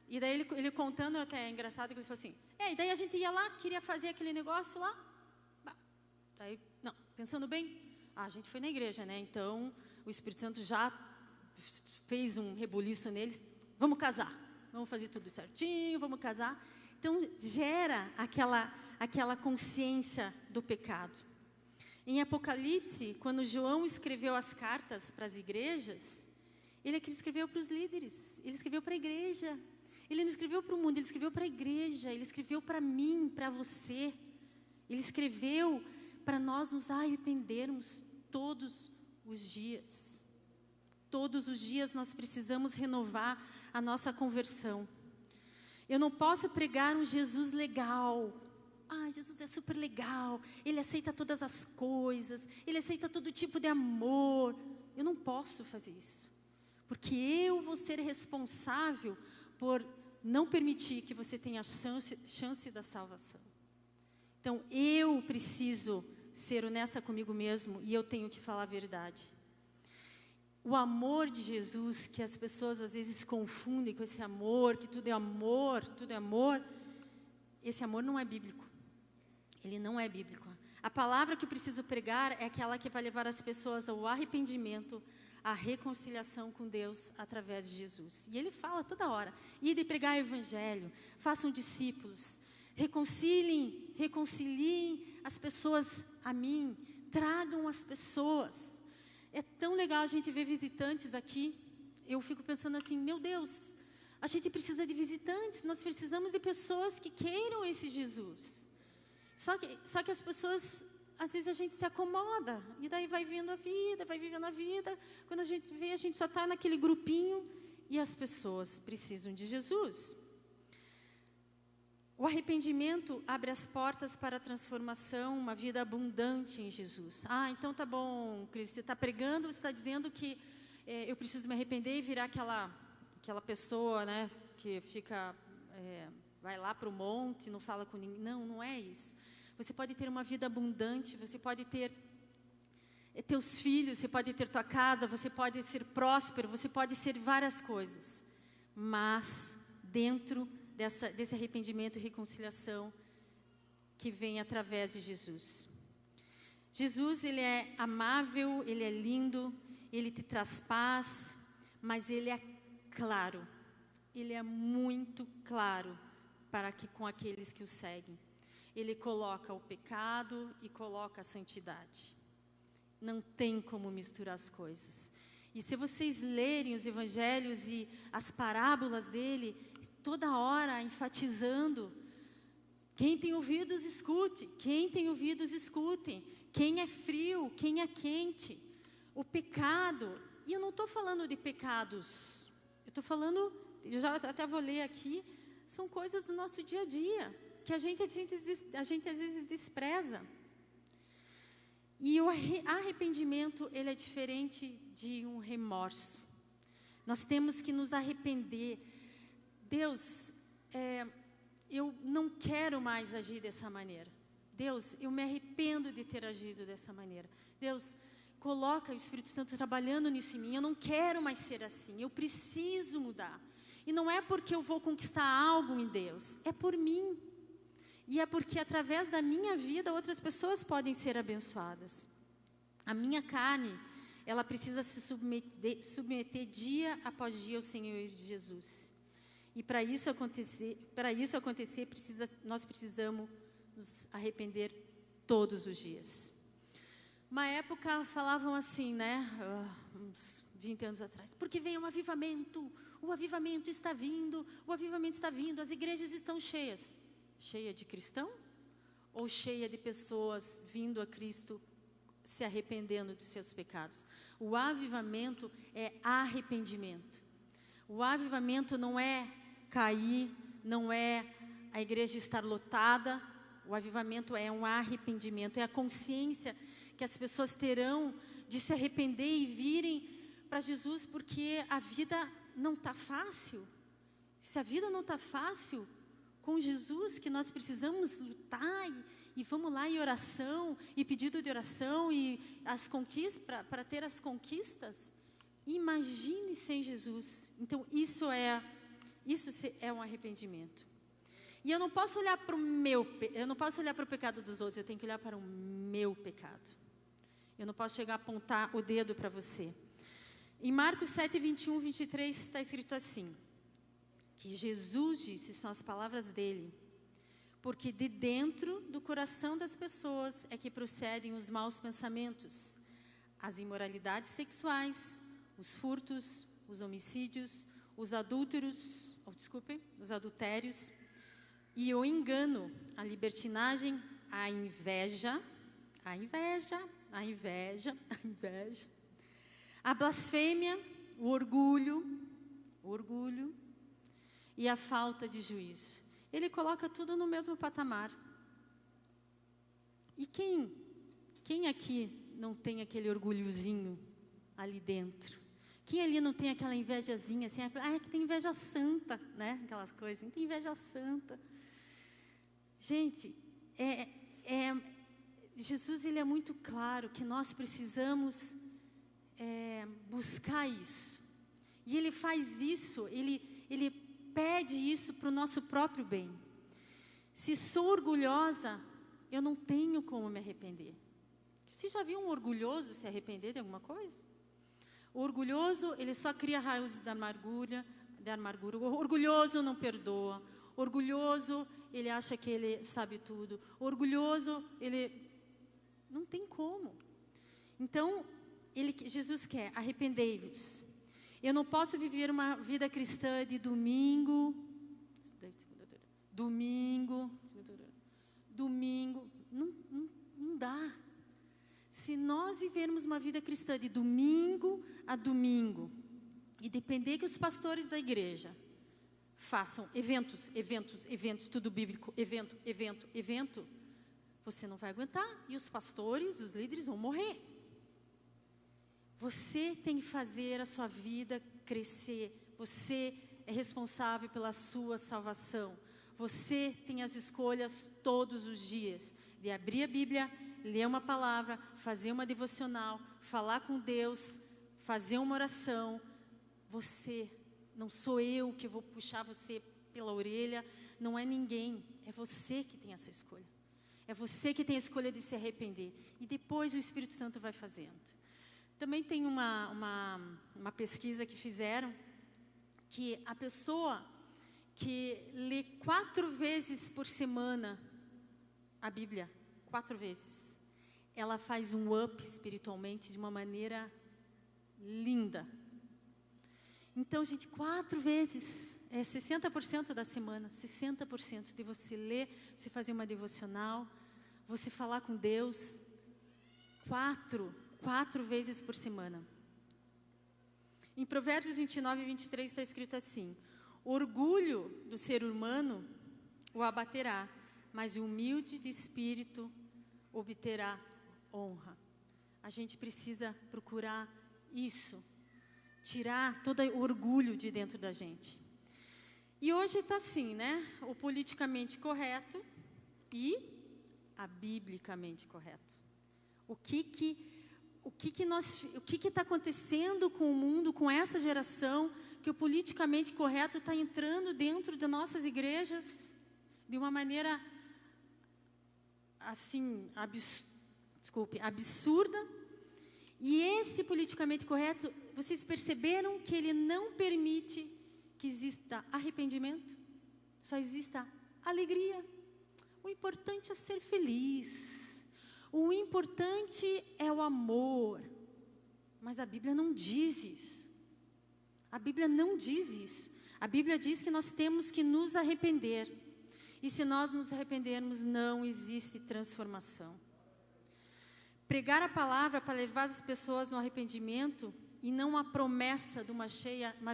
E daí ele contando, até é engraçado, que ele falou assim, e daí a gente ia lá, queria fazer aquele negócio lá, daí, não, pensando bem, a gente foi na igreja, né? Então, o Espírito Santo já fez um rebuliço neles, vamos casar, vamos fazer tudo certinho, vamos casar. Então, gera aquela consciência do pecado. Em Apocalipse, quando João escreveu as cartas para as igrejas, ele escreveu para os líderes, ele escreveu para a igreja, ele não escreveu para o mundo, ele escreveu para a igreja, ele escreveu para mim, para você, ele escreveu para nós nos arrependermos todos os dias. Todos os dias nós precisamos renovar a nossa conversão. Eu não posso pregar um Jesus legal. Jesus é super legal, Ele aceita todas as coisas, Ele aceita todo tipo de amor. Eu não posso fazer isso, porque eu vou ser responsável por não permitir que você tenha chance da salvação. Então, eu preciso ser honesta comigo mesmo e eu tenho que falar a verdade. O amor de Jesus, que as pessoas às vezes confundem com esse amor, que tudo é amor, esse amor não é bíblico. Ele não é bíblico. A palavra que eu preciso pregar é aquela que vai levar as pessoas ao arrependimento, à reconciliação com Deus através de Jesus. E Ele fala toda hora, ide pregar o evangelho, façam discípulos, reconciliem as pessoas a mim, tragam as pessoas. É tão legal a gente ver visitantes aqui. Eu fico pensando assim, meu Deus, a gente precisa de visitantes, nós precisamos de pessoas que queiram esse Jesus. Só que as pessoas, às vezes a gente se acomoda, e daí vai vivendo a vida, quando a gente vê, a gente só está naquele grupinho, e as pessoas precisam de Jesus. O arrependimento abre as portas para a transformação, uma vida abundante em Jesus. Então tá bom, Cris, você está pregando, você está dizendo que eu preciso me arrepender e virar aquela pessoa, né, que fica, vai lá para o monte, não fala com ninguém. Não, não é isso. Você pode ter uma vida abundante, você pode ter teus filhos, você pode ter tua casa, você pode ser próspero, você pode ser várias coisas. Mas dentro desse arrependimento e reconciliação que vem através de Jesus. Jesus, Ele é amável, Ele é lindo, Ele te traz paz, mas Ele é claro, Ele é muito claro com aqueles que o seguem. ele coloca o pecado e coloca a santidade. Não tem como misturar as coisas. E se vocês lerem os evangelhos e as parábolas dele, toda hora enfatizando, quem tem ouvidos escute, quem tem ouvidos escutem, quem é frio, quem é quente, o pecado. E eu não estou falando de pecados, eu estou falando, eu já até vou ler aqui, são coisas do nosso dia a dia, que a gente às vezes despreza. E o arrependimento, ele é diferente de um remorso. Nós temos que nos arrepender. Deus, eu não quero mais agir dessa maneira. Deus, eu me arrependo de ter agido dessa maneira. Deus, coloca o Espírito Santo trabalhando nisso em mim. Eu não quero mais ser assim. Eu preciso mudar. E não é porque eu vou conquistar algo em Deus. É por mim. E é porque através da minha vida outras pessoas podem ser abençoadas. A minha carne, ela precisa se submeter dia após dia ao Senhor Jesus. E para isso acontecer, nós precisamos nos arrepender todos os dias. Uma época falavam assim, né? Uns 20 anos atrás. Porque vem um avivamento, o avivamento está vindo, as igrejas estão cheias. Cheia de cristão? Ou cheia de pessoas vindo a Cristo, se arrependendo dos seus pecados? O avivamento é arrependimento. O avivamento não é cair, não é a igreja estar lotada. O avivamento é um arrependimento, é a consciência que as pessoas terão de se arrepender e virem para Jesus, porque a vida não está fácil. Se a vida não está fácil, com Jesus, que nós precisamos lutar e vamos lá em oração, e pedido de oração, e as conquistas, para ter as conquistas, imagine sem Jesus. Então, isso é um arrependimento. E eu não posso olhar para o pecado dos outros, eu tenho que olhar para o meu pecado. Eu não posso chegar a apontar o dedo para você. Em Marcos 7, 21, 23, está escrito assim, que Jesus disse, são as palavras dele, porque de dentro do coração das pessoas é que procedem os maus pensamentos, as imoralidades sexuais, os furtos, os homicídios, os adultérios e o engano, a libertinagem, a inveja, a blasfêmia, o orgulho e a falta de juízo. Ele coloca tudo no mesmo patamar. E quem aqui não tem aquele orgulhozinho ali dentro? Quem ali não tem aquela invejazinha assim? Que tem inveja santa, né? Aquelas coisas, tem inveja santa. Gente, Jesus, ele é muito claro que nós precisamos buscar isso. E ele faz isso, ele pede isso para o nosso próprio bem. Se sou orgulhosa, eu não tenho como me arrepender. Você já viu um orgulhoso se arrepender de alguma coisa? O orgulhoso, ele só cria raios da amargura. O orgulhoso não perdoa. O orgulhoso, ele acha que ele sabe tudo. O orgulhoso, ele não tem como. Então, Jesus quer, arrependei-vos. Eu não posso viver uma vida cristã de domingo, não dá. Se nós vivermos uma vida cristã de domingo a domingo, e depender que os pastores da igreja façam eventos, tudo bíblico, evento, você não vai aguentar, e os pastores, os líderes vão morrer. Você tem que fazer a sua vida crescer. Você é responsável pela sua salvação. Você tem as escolhas todos os dias de abrir a Bíblia, ler uma palavra, fazer uma devocional, falar com Deus, fazer uma oração. Você, não sou eu que vou puxar você pela orelha, não é ninguém, é você que tem essa escolha. É você que tem a escolha de se arrepender. E depois o Espírito Santo vai fazendo. Também tem uma pesquisa que fizeram, que a pessoa que lê 4 vezes por semana a Bíblia 4 vezes, ela faz um up espiritualmente de uma maneira linda. Então, gente, 4 vezes, 60% da semana, 60% de você ler, você fazer uma devocional, você falar com Deus, 4 vezes por semana. Em Provérbios 29, 23 está escrito assim: orgulho do ser humano o abaterá, mas o humilde de espírito obterá honra. A gente precisa procurar isso, tirar todo o orgulho de dentro da gente. E hoje está assim, né? O politicamente correto e a biblicamente correto. O que está acontecendo com o mundo, com essa geração, que o politicamente correto está entrando dentro de nossas igrejas de uma maneira assim, absurda. E esse politicamente correto, vocês perceberam que ele não permite que exista arrependimento? Só exista alegria. O importante é ser feliz. O importante é o amor. Mas a Bíblia não diz isso. A Bíblia não diz isso. A Bíblia diz que nós temos que nos arrepender. E se nós nos arrependermos, não existe transformação. Pregar a palavra para levar as pessoas no arrependimento e não a promessa de uma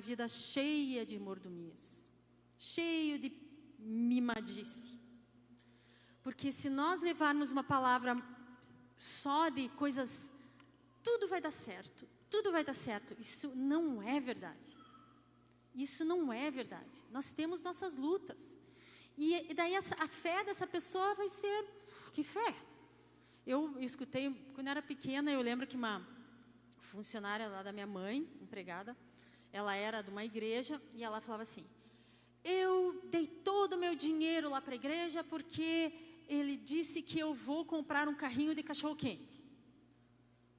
vida cheia de mordomias, cheio de mimadice. Porque se nós levarmos uma palavra só de coisas, tudo vai dar certo, isso não é verdade. Isso não é verdade. Nós temos nossas lutas. E daí a fé dessa pessoa vai ser, que fé? Eu escutei, quando eu era pequena, eu lembro que uma funcionária lá da minha mãe, empregada, ela era de uma igreja e ela falava assim: eu dei todo o meu dinheiro lá para a igreja porque ele disse que eu vou comprar um carrinho de cachorro-quente.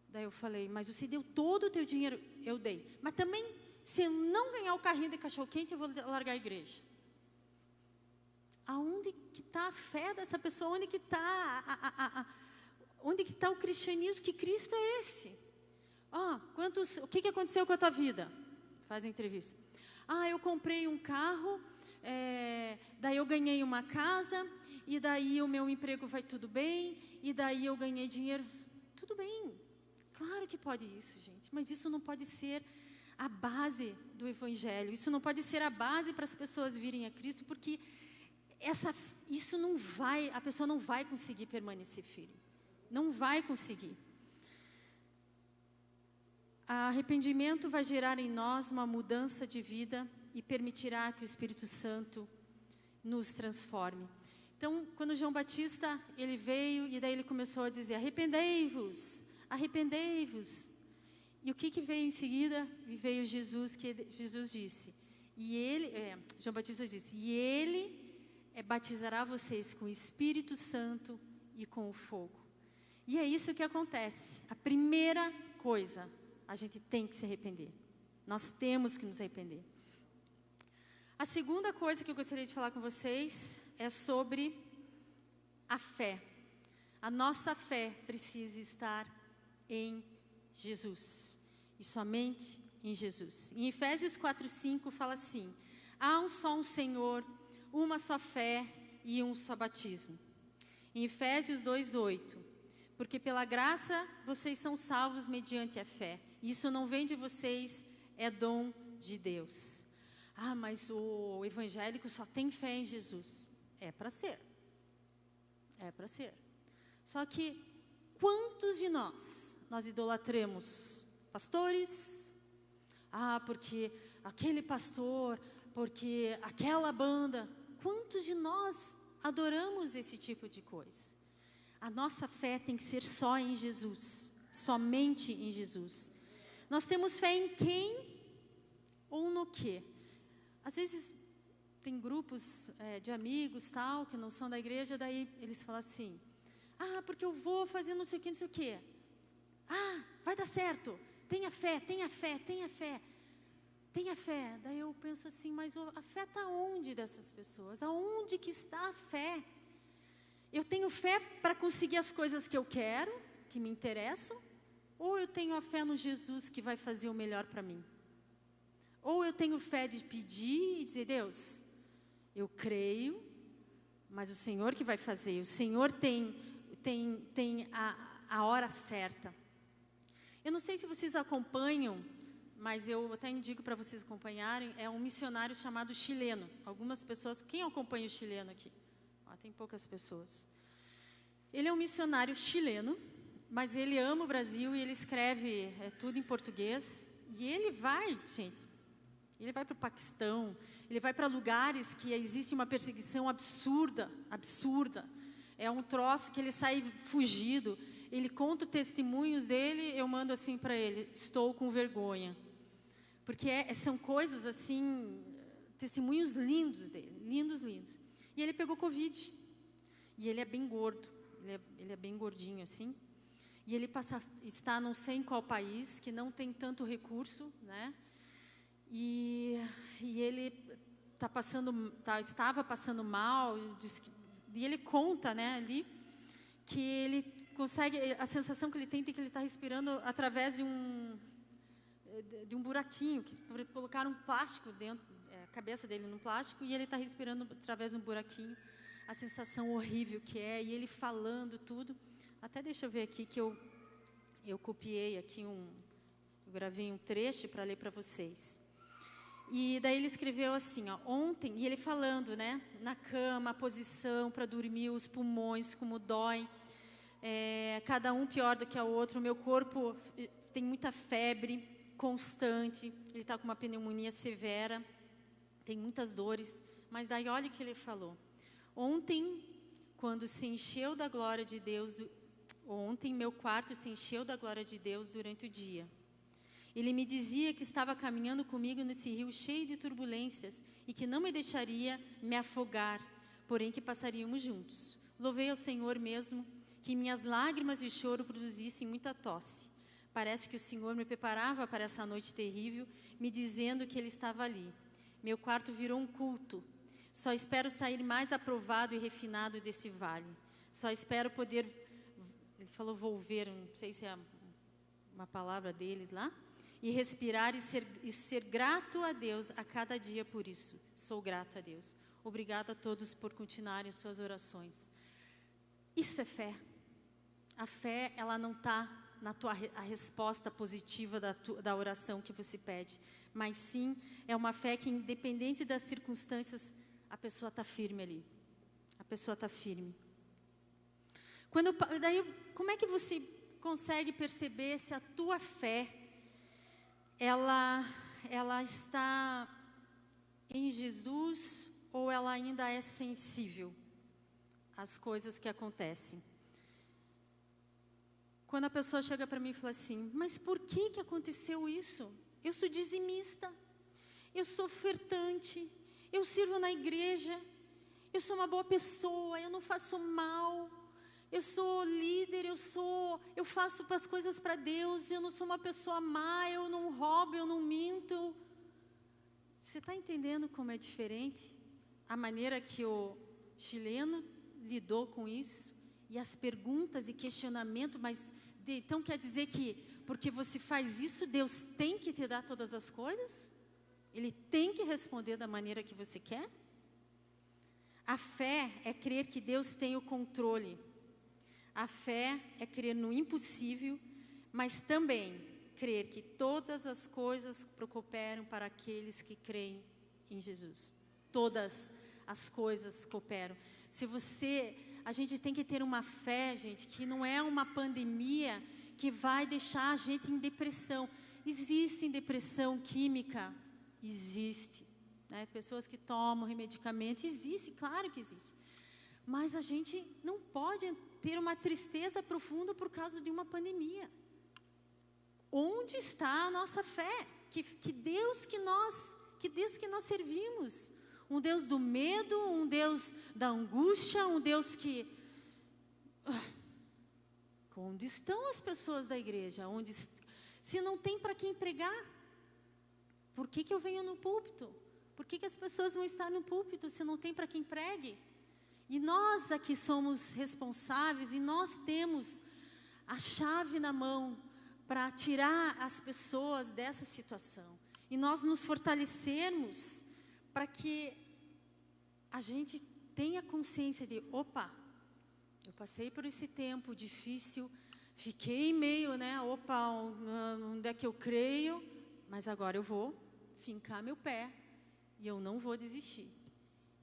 Daí eu falei: mas você deu todo o teu dinheiro? Eu dei. Mas também, se eu não ganhar o carrinho de cachorro-quente, eu vou largar a igreja. Aonde que está a fé dessa pessoa? Onde que está o cristianismo? Que Cristo é esse? O que aconteceu com a tua vida? Faz a entrevista. Eu comprei um carro, daí eu ganhei uma casa, e daí o meu emprego vai tudo bem, e daí eu ganhei dinheiro. Tudo bem, claro que pode isso, gente, mas isso não pode ser a base do Evangelho, isso não pode ser a base para as pessoas virem a Cristo, porque a pessoa não vai conseguir permanecer firme, não vai conseguir. Arrependimento vai gerar em nós uma mudança de vida e permitirá que o Espírito Santo nos transforme. Então, quando João Batista, ele veio e daí ele começou a dizer: arrependei-vos, arrependei-vos. E o que veio em seguida? Veio Jesus, que Jesus disse, João Batista disse, e ele batizará vocês com o Espírito Santo e com o fogo. E é isso que acontece. A primeira coisa, a gente tem que se arrepender. Nós temos que nos arrepender. A segunda coisa que eu gostaria de falar com vocês é sobre a fé. A nossa fé precisa estar em Jesus. E somente em Jesus. Em Efésios 4:5 fala assim: há um só um Senhor, uma só fé e um só batismo. Em Efésios 2:8, porque pela graça vocês são salvos mediante a fé. Isso não vem de vocês, é dom de Deus. Mas o evangélico só tem fé em Jesus. É para ser. É para ser. Só que quantos de nós idolatramos pastores? Porque aquele pastor, porque aquela banda. Quantos de nós adoramos esse tipo de coisa? A nossa fé tem que ser só em Jesus, somente em Jesus. Nós temos fé em quem ou no quê? Às vezes tem grupos de amigos tal, que não são da igreja, daí eles falam assim: porque eu vou fazer não sei o que, não sei o que. Vai dar certo, tenha fé, tenha fé, tenha fé. Tenha fé. Daí eu penso assim, mas a fé está onde dessas pessoas? Aonde que está a fé? Eu tenho fé para conseguir as coisas que eu quero, que me interessam, ou eu tenho a fé no Jesus que vai fazer o melhor para mim? Ou eu tenho fé de pedir e dizer, Deus, eu creio, mas o Senhor que vai fazer, o Senhor tem a hora certa. Eu não sei se vocês acompanham, mas eu até indico para vocês acompanharem, é um missionário chamado chileno. Algumas pessoas, quem acompanha o chileno aqui? Tem poucas pessoas. Ele é um missionário chileno, mas ele ama o Brasil e ele escreve tudo em português. E ele vai, gente, ele vai para o Paquistão, ele vai para lugares que existe uma perseguição absurda. É um troço que ele sai fugido. Ele conta testemunhos dele, eu mando assim para ele, estou com vergonha. Porque são coisas assim, testemunhos lindos dele, lindos. E ele pegou Covid. E ele é bem gordo, ele é bem gordinho assim. E ele está não sei em qual país, que não tem tanto recurso, né? E ele estava passando mal, e ele conta, né, ali, que ele consegue, a sensação que ele tem é que ele está respirando através de um buraquinho, que colocaram um plástico dentro, a cabeça dele num plástico, e ele está respirando através de um buraquinho, a sensação horrível que é, e ele falando tudo. Até deixa eu ver aqui que eu copiei aqui eu gravei um trecho para ler para vocês. E daí ele escreveu assim, ó, ontem, e ele falando, né, na cama, a posição para dormir, os pulmões, como dói, cada um pior do que o outro, o meu corpo tem muita febre constante, ele está com uma pneumonia severa, tem muitas dores, mas daí olha o que ele falou. Ontem, quando se encheu da glória de Deus, ontem meu quarto se encheu da glória de Deus durante o dia. Ele me dizia que estava caminhando comigo nesse rio cheio de turbulências e que não me deixaria me afogar, porém que passaríamos juntos. Louvei ao Senhor mesmo que minhas lágrimas de choro produzissem muita tosse. Parece que o Senhor me preparava para essa noite terrível, me dizendo que Ele estava ali. Meu quarto virou um culto. Só espero sair mais aprovado e refinado desse vale. Só espero poder, ele falou volver, não sei se é uma palavra deles lá, e respirar e ser grato a Deus a cada dia por isso. Sou grato a Deus. Obrigada a todos por continuarem suas orações. Isso é fé. A fé, ela não está a resposta positiva da oração que você pede, mas sim, é uma fé que independente das circunstâncias, a pessoa está firme ali. A pessoa está firme. Daí, como é que você consegue perceber se a tua fé, ela está em Jesus ou ela ainda é sensível às coisas que acontecem? Quando a pessoa chega para mim e fala assim, mas por que aconteceu isso? Eu sou dizimista, eu sou ofertante, eu sirvo na igreja, eu sou uma boa pessoa, eu não faço mal, eu sou líder, eu faço as coisas para Deus, eu não sou uma pessoa má, eu não roubo, eu não minto. Você está entendendo como é diferente a maneira que o chileno lidou com isso? E as perguntas e questionamento, mas então quer dizer que porque você faz isso, Deus tem que te dar todas as coisas? Ele tem que responder da maneira que você quer? A fé é crer que Deus tem o controle. A fé é crer no impossível, mas também crer que todas as coisas cooperam para aqueles que creem em Jesus. Todas as coisas cooperam. A gente tem que ter uma fé, gente, que não é uma pandemia que vai deixar a gente em depressão. Existe depressão química? Existe. Né? Pessoas que tomam medicamento, existe, claro que existe. Mas a gente não pode ter uma tristeza profunda por causa de uma pandemia. Onde está a nossa fé? Que Deus que nós servimos? Um Deus do medo, um Deus da angústia, um Deus que... Onde estão as pessoas da igreja? Se não tem para quem pregar, por que eu venho no púlpito? Por que as pessoas vão estar no púlpito se não tem para quem pregue? E nós aqui somos responsáveis e nós temos a chave na mão para tirar as pessoas dessa situação. E nós nos fortalecermos para que a gente tenha consciência de, opa, eu passei por esse tempo difícil, fiquei meio, opa, onde é que eu creio, mas agora eu vou fincar meu pé e eu não vou desistir.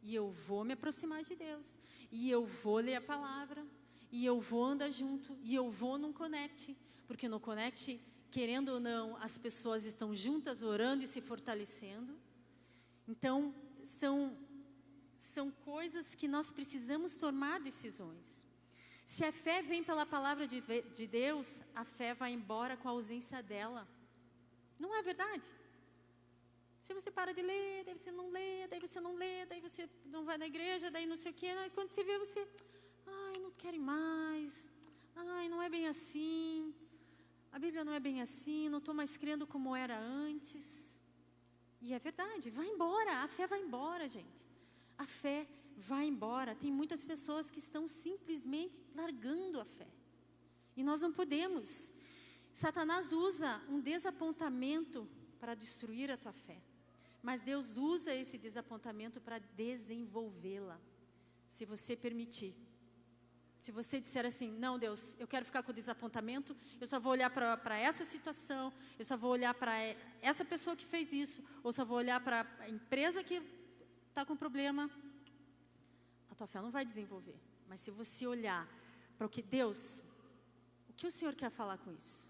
E eu vou me aproximar de Deus, e eu vou ler a palavra, e eu vou andar junto, e eu vou num Connect, porque no Connect, querendo ou não, as pessoas estão juntas orando e se fortalecendo. Então, são coisas que nós precisamos tomar decisões. Se a fé vem pela palavra de Deus, a fé vai embora com a ausência dela. Não é verdade? Se você para de ler, daí você não lê, daí você não lê, daí você não vai na igreja, daí não sei o quê. Quando você vê, você, não quero mais, não é bem assim, a Bíblia não é bem assim, não estou mais crendo como era antes. E é verdade, vai embora, a fé vai embora, gente. A fé vai embora. Tem muitas pessoas que estão simplesmente largando a fé. E nós não podemos. Satanás usa um desapontamento para destruir a tua fé. Mas Deus usa esse desapontamento para desenvolvê-la, se você permitir. Se você disser assim, não, Deus, eu quero ficar com o desapontamento, eu só vou olhar para essa situação, eu só vou olhar para essa pessoa que fez isso, ou só vou olhar para a empresa que está com problema, a tua fé não vai desenvolver. Mas se você olhar para o que Deus, o que o Senhor quer falar com isso?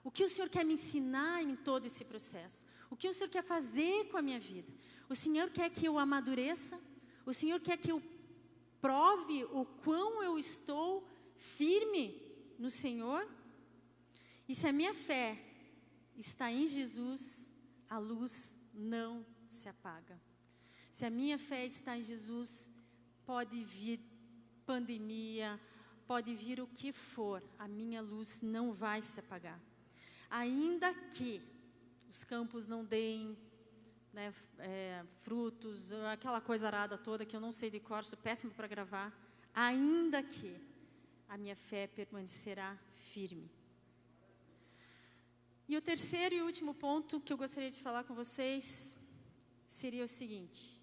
O que o Senhor quer me ensinar em todo esse processo? O que o Senhor quer fazer com a minha vida? O Senhor quer que eu amadureça? O Senhor quer que eu prove o quão eu estou firme no Senhor? E se a minha fé está em Jesus, a luz não se apaga. Se a minha fé está em Jesus, pode vir pandemia, pode vir o que for, a minha luz não vai se apagar. Ainda que os campos não deem frutos, aquela coisa arada toda que eu não sei de cor, sou péssimo para gravar, ainda que a minha fé permanecerá firme. E o terceiro e último ponto que eu gostaria de falar com vocês seria o seguinte: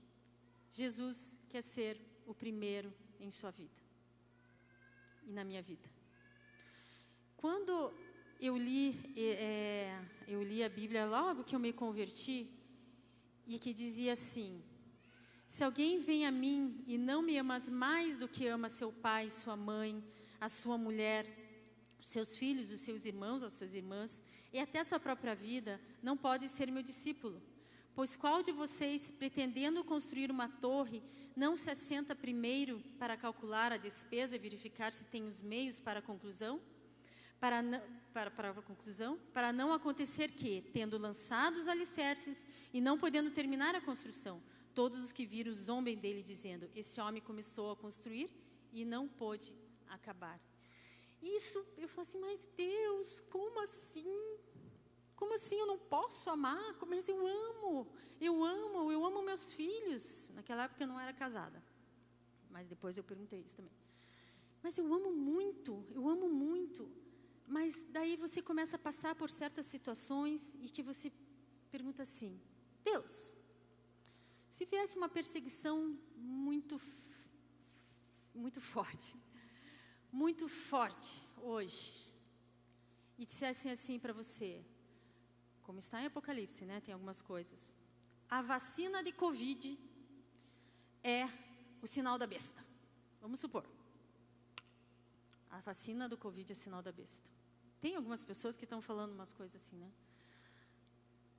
Jesus quer ser o primeiro em sua vida e na minha vida. Quando eu li a Bíblia logo que eu me converti, e que dizia assim: se alguém vem a mim e não me ama mais do que ama seu pai, sua mãe, a sua mulher, os seus filhos, os seus irmãos, as suas irmãs, e até sua própria vida, não pode ser meu discípulo. Pois qual de vocês, pretendendo construir uma torre, não se assenta primeiro para calcular a despesa e verificar se tem os meios para a conclusão? Para não acontecer que, tendo lançado os alicerces e não podendo terminar a construção, todos os que viram zombem dele, dizendo: esse homem começou a construir e não pôde acabar. Isso, eu falo assim, mas Deus, como assim? Como assim eu não posso amar? Mas eu amo meus filhos. Naquela época eu não era casada, mas depois eu perguntei isso também. Mas eu amo muito. Mas daí você começa a passar por certas situações e que você pergunta assim: Deus, se viesse uma perseguição muito forte hoje, e dissessem assim para você, como está em Apocalipse, tem algumas coisas, a vacina de Covid é o sinal da besta. Vamos supor. A vacina do Covid é sinal da besta. Tem algumas pessoas que estão falando umas coisas assim,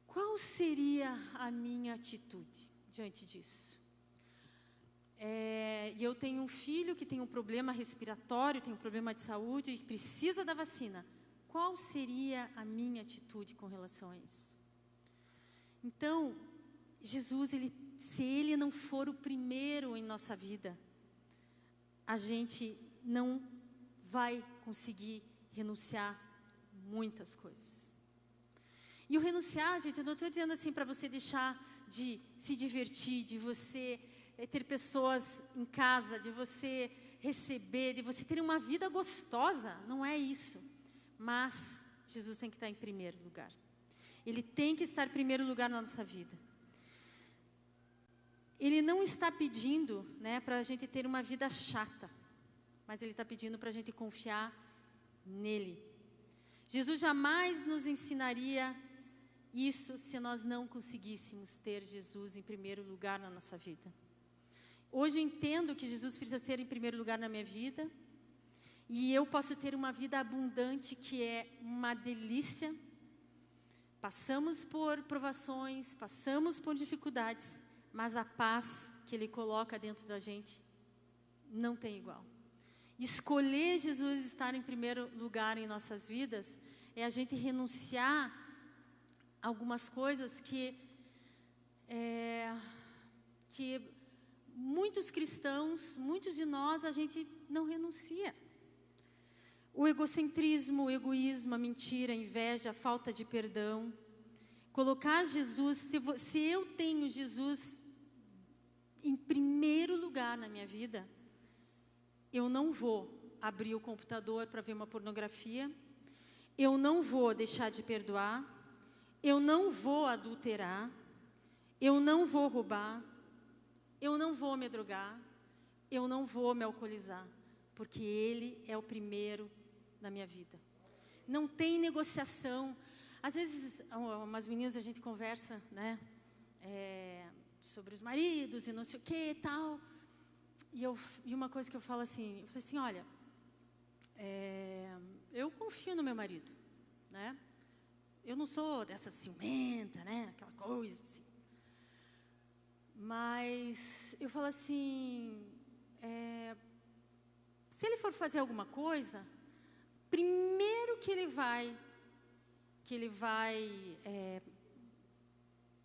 Qual seria a minha atitude diante disso? E eu tenho um filho que tem um problema respiratório, tem um problema de saúde e precisa da vacina. Qual seria a minha atitude com relação a isso? Então, Jesus, se Ele não for o primeiro em nossa vida, a gente não vai conseguir renunciar muitas coisas. E o renunciar, gente, eu não estou dizendo assim para você deixar de se divertir, de você ter pessoas em casa, de você receber, de você ter uma vida gostosa. Não é isso. Mas Jesus tem que estar em primeiro lugar. Ele tem que estar em primeiro lugar na nossa vida. Ele não está pedindo, né, para a gente ter uma vida chata, mas Ele está pedindo para a gente confiar nele. Jesus jamais nos ensinaria isso se nós não conseguíssemos ter Jesus em primeiro lugar na nossa vida. Hoje eu entendo que Jesus precisa ser em primeiro lugar na minha vida, e eu posso ter uma vida abundante, que é uma delícia. Passamos por provações, passamos por dificuldades, mas a paz que Ele coloca dentro da gente não tem igual. Escolher Jesus estar em primeiro lugar em nossas vidas é a gente renunciar a algumas coisas que muitos cristãos, muitos de nós, a gente não renuncia. O egocentrismo, o egoísmo, a mentira, a inveja, a falta de perdão. Colocar Jesus, se eu tenho Jesus em primeiro lugar na minha vida, eu não vou abrir o computador para ver uma pornografia, eu não vou deixar de perdoar, eu não vou adulterar, eu não vou roubar, eu não vou me drogar, eu não vou me alcoolizar, porque Ele é o primeiro na minha vida. Não tem negociação. Às vezes, umas meninas, a gente conversa, né, sobre os maridos e não sei o que e tal. E uma coisa que eu falo assim, eu falei assim, olha, eu confio no meu marido, né? Eu não sou dessa ciumenta, né? Aquela coisa assim. Mas eu falo assim, se ele for fazer alguma coisa, primeiro que ele vai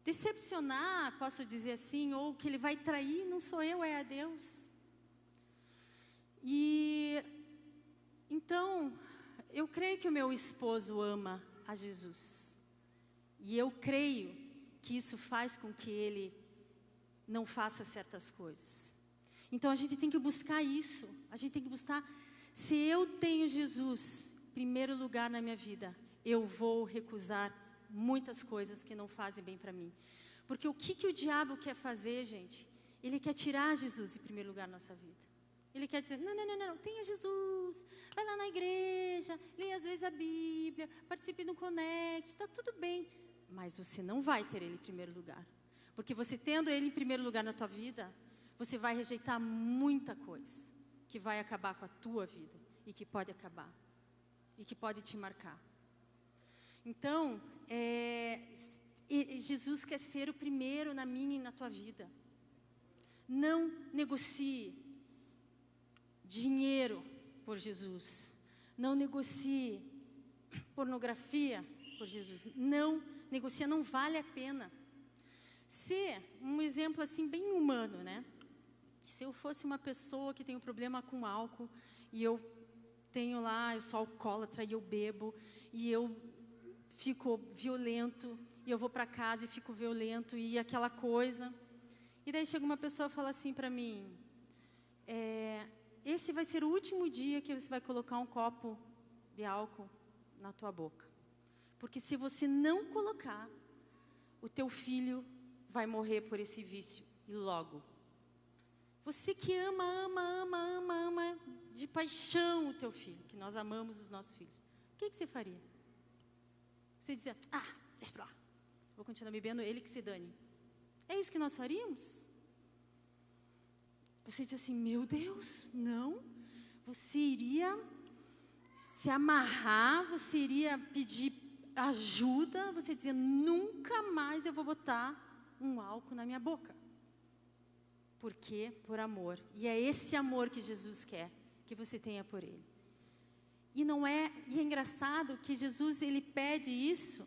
decepcionar, posso dizer assim, ou que ele vai trair, não sou eu, é a Deus. E então, eu creio que o meu esposo ama a Jesus. E eu creio que isso faz com que ele não faça certas coisas. Então a gente tem que buscar isso. A gente tem que buscar, se eu tenho Jesus em primeiro lugar na minha vida, eu vou recusar muitas coisas que não fazem bem para mim. Porque o que o diabo quer fazer, gente? Ele quer tirar Jesus em primeiro lugar na nossa vida. Ele quer dizer, não, tenha Jesus, vai lá na igreja, leia às vezes a Bíblia, participe no Connect, está tudo bem. Mas você não vai ter Ele em primeiro lugar. Porque você tendo Ele em primeiro lugar na tua vida, você vai rejeitar muita coisa que vai acabar com a tua vida e que pode acabar e que pode te marcar. Então, Jesus quer ser o primeiro na minha e na tua vida. Não negocie dinheiro por Jesus. Não negocie pornografia por Jesus. Não negocie, não vale a pena. Se, um exemplo assim bem humano, né? Se eu fosse uma pessoa que tem um problema com álcool e eu tenho lá, eu sou alcoólatra e eu bebo e eu fico violento e eu vou para casa e fico violento e aquela coisa. E daí chega uma pessoa e fala assim para mim, esse vai ser o último dia que você vai colocar um copo de álcool na tua boca. Porque se você não colocar, o teu filho vai morrer por esse vício. E logo. Você que ama de paixão o teu filho, que nós amamos os nossos filhos. O que você faria? Você dizia, deixa pra lá. Vou continuar bebendo, ele que se dane. É isso que nós faríamos? Você diz assim, meu Deus, não. Você iria se amarrar, você iria pedir ajuda, você dizia, nunca mais eu vou botar um álcool na minha boca. Por quê? Por amor. E é esse amor que Jesus quer que você tenha por Ele. E é engraçado que Jesus, Ele pede isso,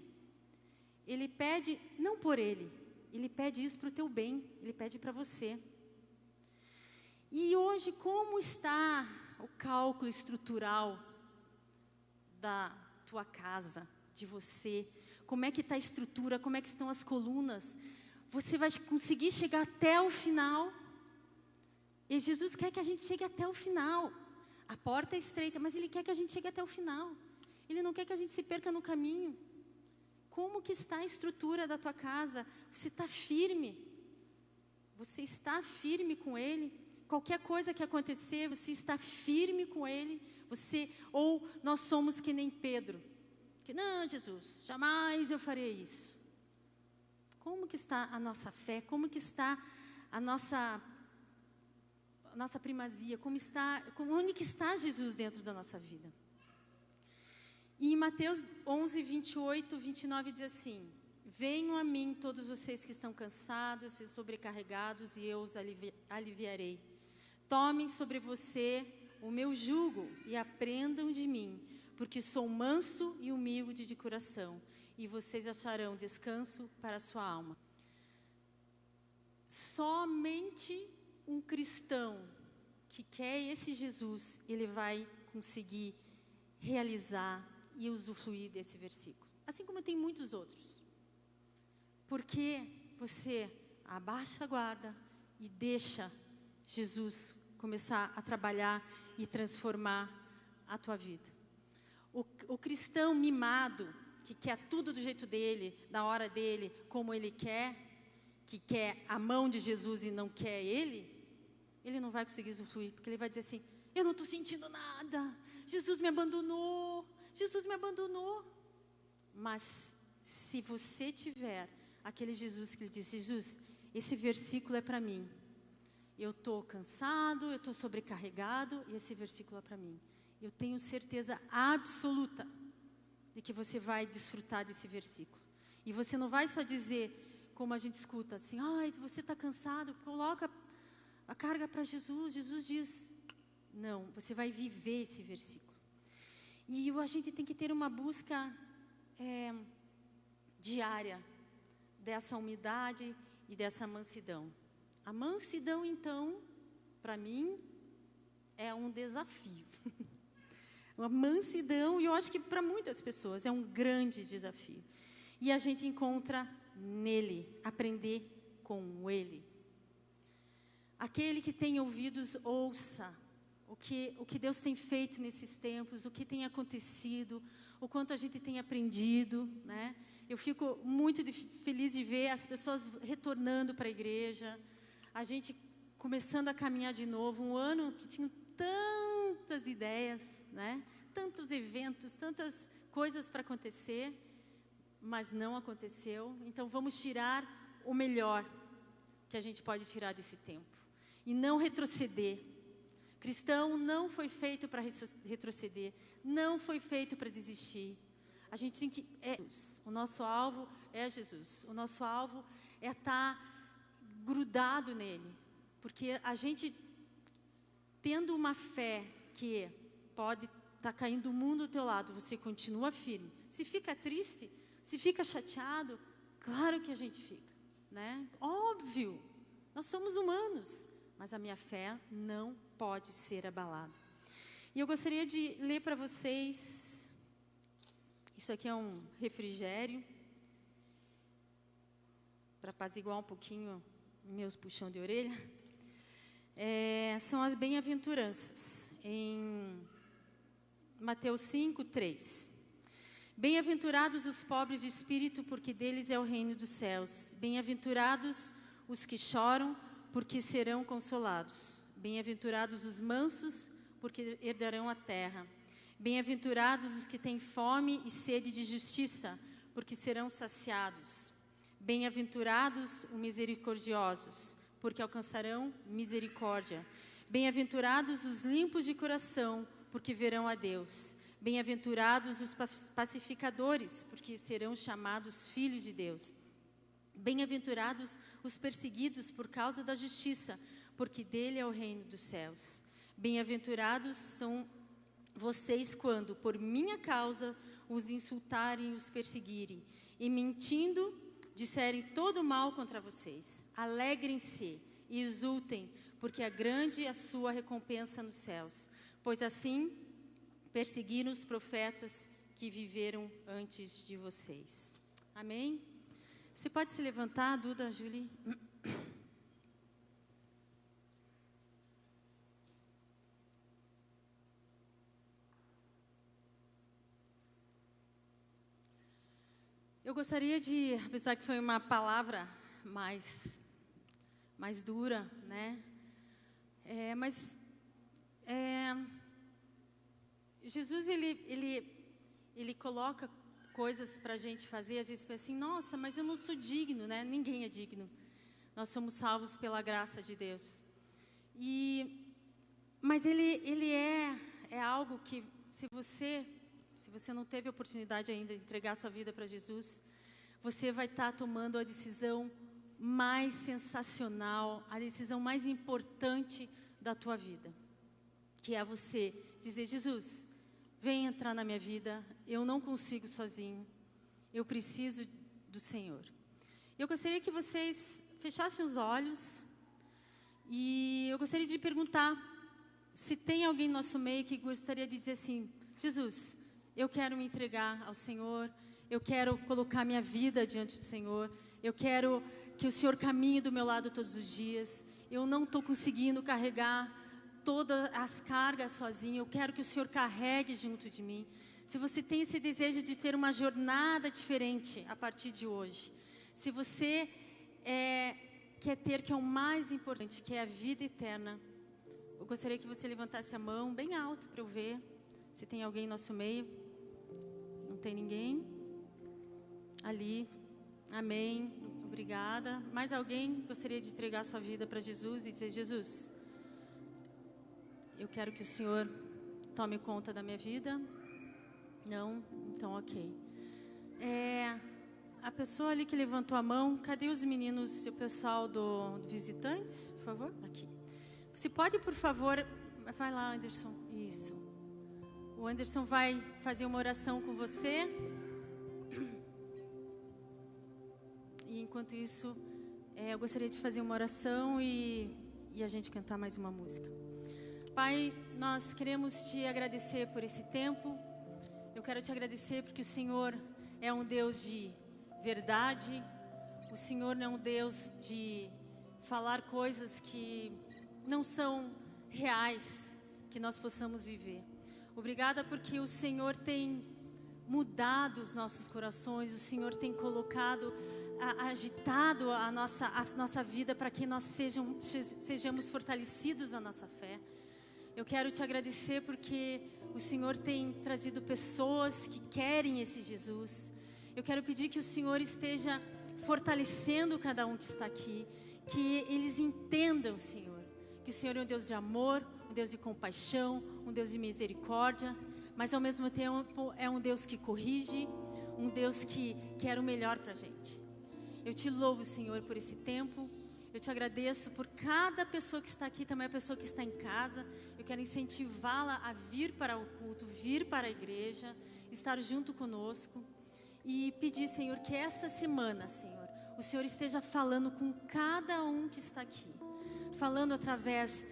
Ele pede não por Ele, Ele pede isso para o teu bem, Ele pede para você. E hoje, como está o cálculo estrutural da tua casa, de você? Como é que está a estrutura? Como é que estão as colunas? Você vai conseguir chegar até o final? E Jesus quer que a gente chegue até o final. A porta é estreita, mas Ele quer que a gente chegue até o final. Ele não quer que a gente se perca no caminho. Como que está a estrutura da tua casa? Você está firme? Você está firme com Ele? Qualquer coisa que acontecer, você está firme com Ele? Ou nós somos que nem Pedro, que não, Jesus, jamais eu farei isso. Como que está a nossa fé? Como que está a nossa primazia? Onde que está Jesus dentro da nossa vida? E em Mateus 11, 28, 29 diz assim: venham a mim todos vocês que estão cansados e sobrecarregados, e eu os aliviarei. Tomem sobre você o meu jugo e aprendam de mim, porque sou manso e humilde de coração, e vocês acharão descanso para a sua alma. Somente um cristão que quer esse Jesus, ele vai conseguir realizar e usufruir desse versículo. Assim como tem muitos outros. Porque você abaixa a guarda e deixa Jesus começar a trabalhar e transformar a tua vida. O cristão mimado, que quer tudo do jeito dele, da hora dele, como ele quer, que quer a mão de Jesus e não quer ele não vai conseguir usufruir, porque ele vai dizer assim: eu não estou sentindo nada, Jesus me abandonou. Mas se você tiver aquele Jesus que lhe diz: Jesus, esse versículo é para mim, eu estou cansado, eu estou sobrecarregado, e esse versículo é para mim, eu tenho certeza absoluta de que você vai desfrutar desse versículo. E você não vai só dizer, como a gente escuta assim: ai, você está cansado, coloca a carga para Jesus. Jesus diz: não, você vai viver esse versículo. E a gente tem que ter uma busca diária dessa humildade e dessa mansidão. A mansidão, então, para mim, é um desafio. A mansidão, e eu acho que para muitas pessoas, é um grande desafio. E a gente encontra nele, aprender com ele. Aquele que tem ouvidos, ouça o que Deus tem feito nesses tempos, o que tem acontecido, o quanto a gente tem aprendido, né? Eu fico muito feliz de ver as pessoas retornando para a igreja, a gente começando a caminhar de novo, um ano que tinha tantas ideias, né? Tantos eventos, tantas coisas para acontecer, mas não aconteceu. Então vamos tirar o melhor que a gente pode tirar desse tempo e não retroceder. Cristão não foi feito para retroceder, não foi feito para desistir. A gente tem que o nosso alvo é Jesus. O nosso alvo é estar grudado nele, porque a gente tendo uma fé que pode estar caindo o mundo do teu lado, você continua firme. Se fica triste, se fica chateado, claro que a gente fica, né? Óbvio, nós somos humanos, mas a minha fé não pode ser abalada. E eu gostaria de ler para vocês, isso aqui é um refrigério, para apaziguar um pouquinho meus puxão de orelha. São as bem-aventuranças, em Mateus 5, 3. Bem-aventurados os pobres de espírito, porque deles é o reino dos céus. Bem-aventurados os que choram, porque serão consolados. Bem-aventurados os mansos, porque herdarão a terra. Bem-aventurados os que têm fome e sede de justiça, porque serão saciados. Bem-aventurados os misericordiosos, porque alcançarão misericórdia. Bem-aventurados os limpos de coração, porque verão a Deus. Bem-aventurados os pacificadores, porque serão chamados filhos de Deus. Bem-aventurados os perseguidos por causa da justiça, porque dele é o reino dos céus. Bem-aventurados são vocês quando, por minha causa, os insultarem e os perseguirem, e mentindo, disserem todo mal contra vocês. Alegrem-se e exultem, porque é grande a sua recompensa nos céus. Pois assim perseguiram os profetas que viveram antes de vocês. Amém? Você pode se levantar, Duda, Julie? Eu gostaria de, apesar que foi uma palavra mais dura, né? Jesus, ele coloca coisas para a gente fazer, às vezes pensa assim, nossa, mas eu não sou digno, né? Ninguém é digno. Nós somos salvos pela graça de Deus. Mas ele é algo que, se você não teve a oportunidade ainda de entregar sua vida para Jesus, você vai estar tomando a decisão mais sensacional, a decisão mais importante da tua vida, que é você dizer, Jesus, vem entrar na minha vida, eu não consigo sozinho, eu preciso do Senhor. Eu gostaria que vocês fechassem os olhos e eu gostaria de perguntar se tem alguém no nosso meio que gostaria de dizer assim, Jesus, eu quero me entregar ao Senhor, eu quero colocar minha vida diante do Senhor, eu quero que o Senhor caminhe do meu lado todos os dias, eu não estou conseguindo carregar todas as cargas sozinho, eu quero que o Senhor carregue junto de mim. Se você tem esse desejo de ter uma jornada diferente a partir de hoje, se você quer ter, que é o mais importante, que é a vida eterna, eu gostaria que você levantasse a mão bem alto para eu ver se tem alguém no nosso meio. Não tem ninguém? Ali, amém, obrigada. Mais alguém gostaria de entregar sua vida para Jesus e dizer, Jesus, eu quero que o Senhor tome conta da minha vida? Não? Então ok. A pessoa ali que levantou a mão, cadê os meninos e o pessoal do visitantes, por favor? Aqui. Você pode, por favor, vai lá, Anderson, isso. O Anderson vai fazer uma oração com você. E enquanto isso, eu gostaria de fazer uma oração e a gente cantar mais uma música. Pai, nós queremos te agradecer por esse tempo. Eu quero te agradecer porque o Senhor é um Deus de verdade. O Senhor não é um Deus de falar coisas que não são reais, que nós possamos viver. Obrigada porque o Senhor tem mudado os nossos corações, o Senhor tem colocado, agitado a nossa vida para que nós sejamos fortalecidos na nossa fé. Eu quero te agradecer porque o Senhor tem trazido pessoas que querem esse Jesus. Eu quero pedir que o Senhor esteja fortalecendo cada um que está aqui, que eles entendam, Senhor, que o Senhor é um Deus de amor, um Deus de compaixão, um Deus de misericórdia, mas ao mesmo tempo é um Deus que corrige, um Deus que quer o melhor para a gente. Eu te louvo, Senhor, por esse tempo. Eu te agradeço por cada pessoa que está aqui, também a pessoa que está em casa. Eu quero incentivá-la a vir para o culto, vir para a igreja, estar junto conosco. E pedir, Senhor, que esta semana, Senhor, o Senhor esteja falando com cada um que está aqui. Falando através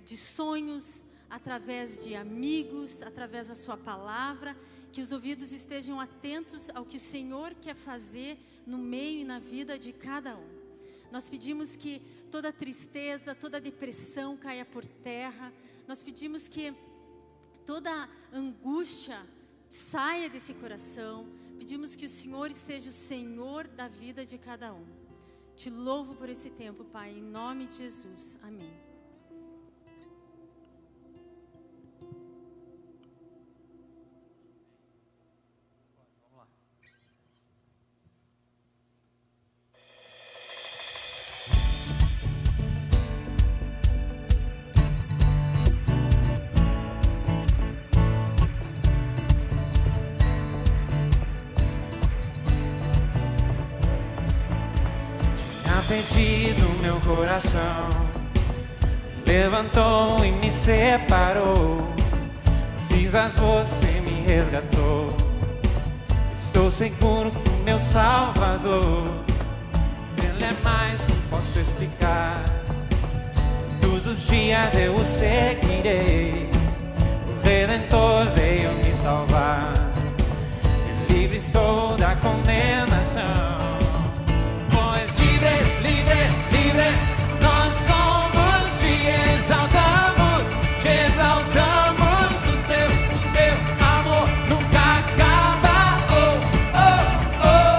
de sonhos, através de amigos, através da sua palavra. Que os ouvidos estejam atentos ao que o Senhor quer fazer no meio e na vida de cada um. Nós pedimos que toda tristeza, toda depressão caia por terra. Nós pedimos que toda angústia saia desse coração. Pedimos que o Senhor seja o Senhor da vida de cada um. Te louvo por esse tempo, Pai, em nome de Jesus. Amém. Perdido meu coração, levantou e me separou. Precisas, você me resgatou. Estou seguro que o meu Salvador, Ele é mais que posso explicar. Todos os dias eu o seguirei. O Redentor veio me salvar. E livre estou da condenação. Livres, nós somos, te exaltamos, o teu amor nunca acaba. Oh, oh, oh.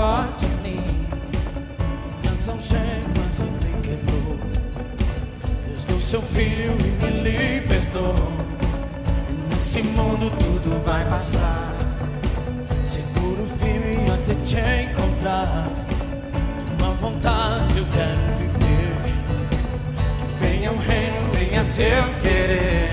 forte em mim. As algemas ele quebrou. Deus deu seu filho e me libertou. E nesse mundo tudo vai passar. Seguro firme até te encontrar. Tua vontade eu quero viver. Que venha o reino, venha seu querer.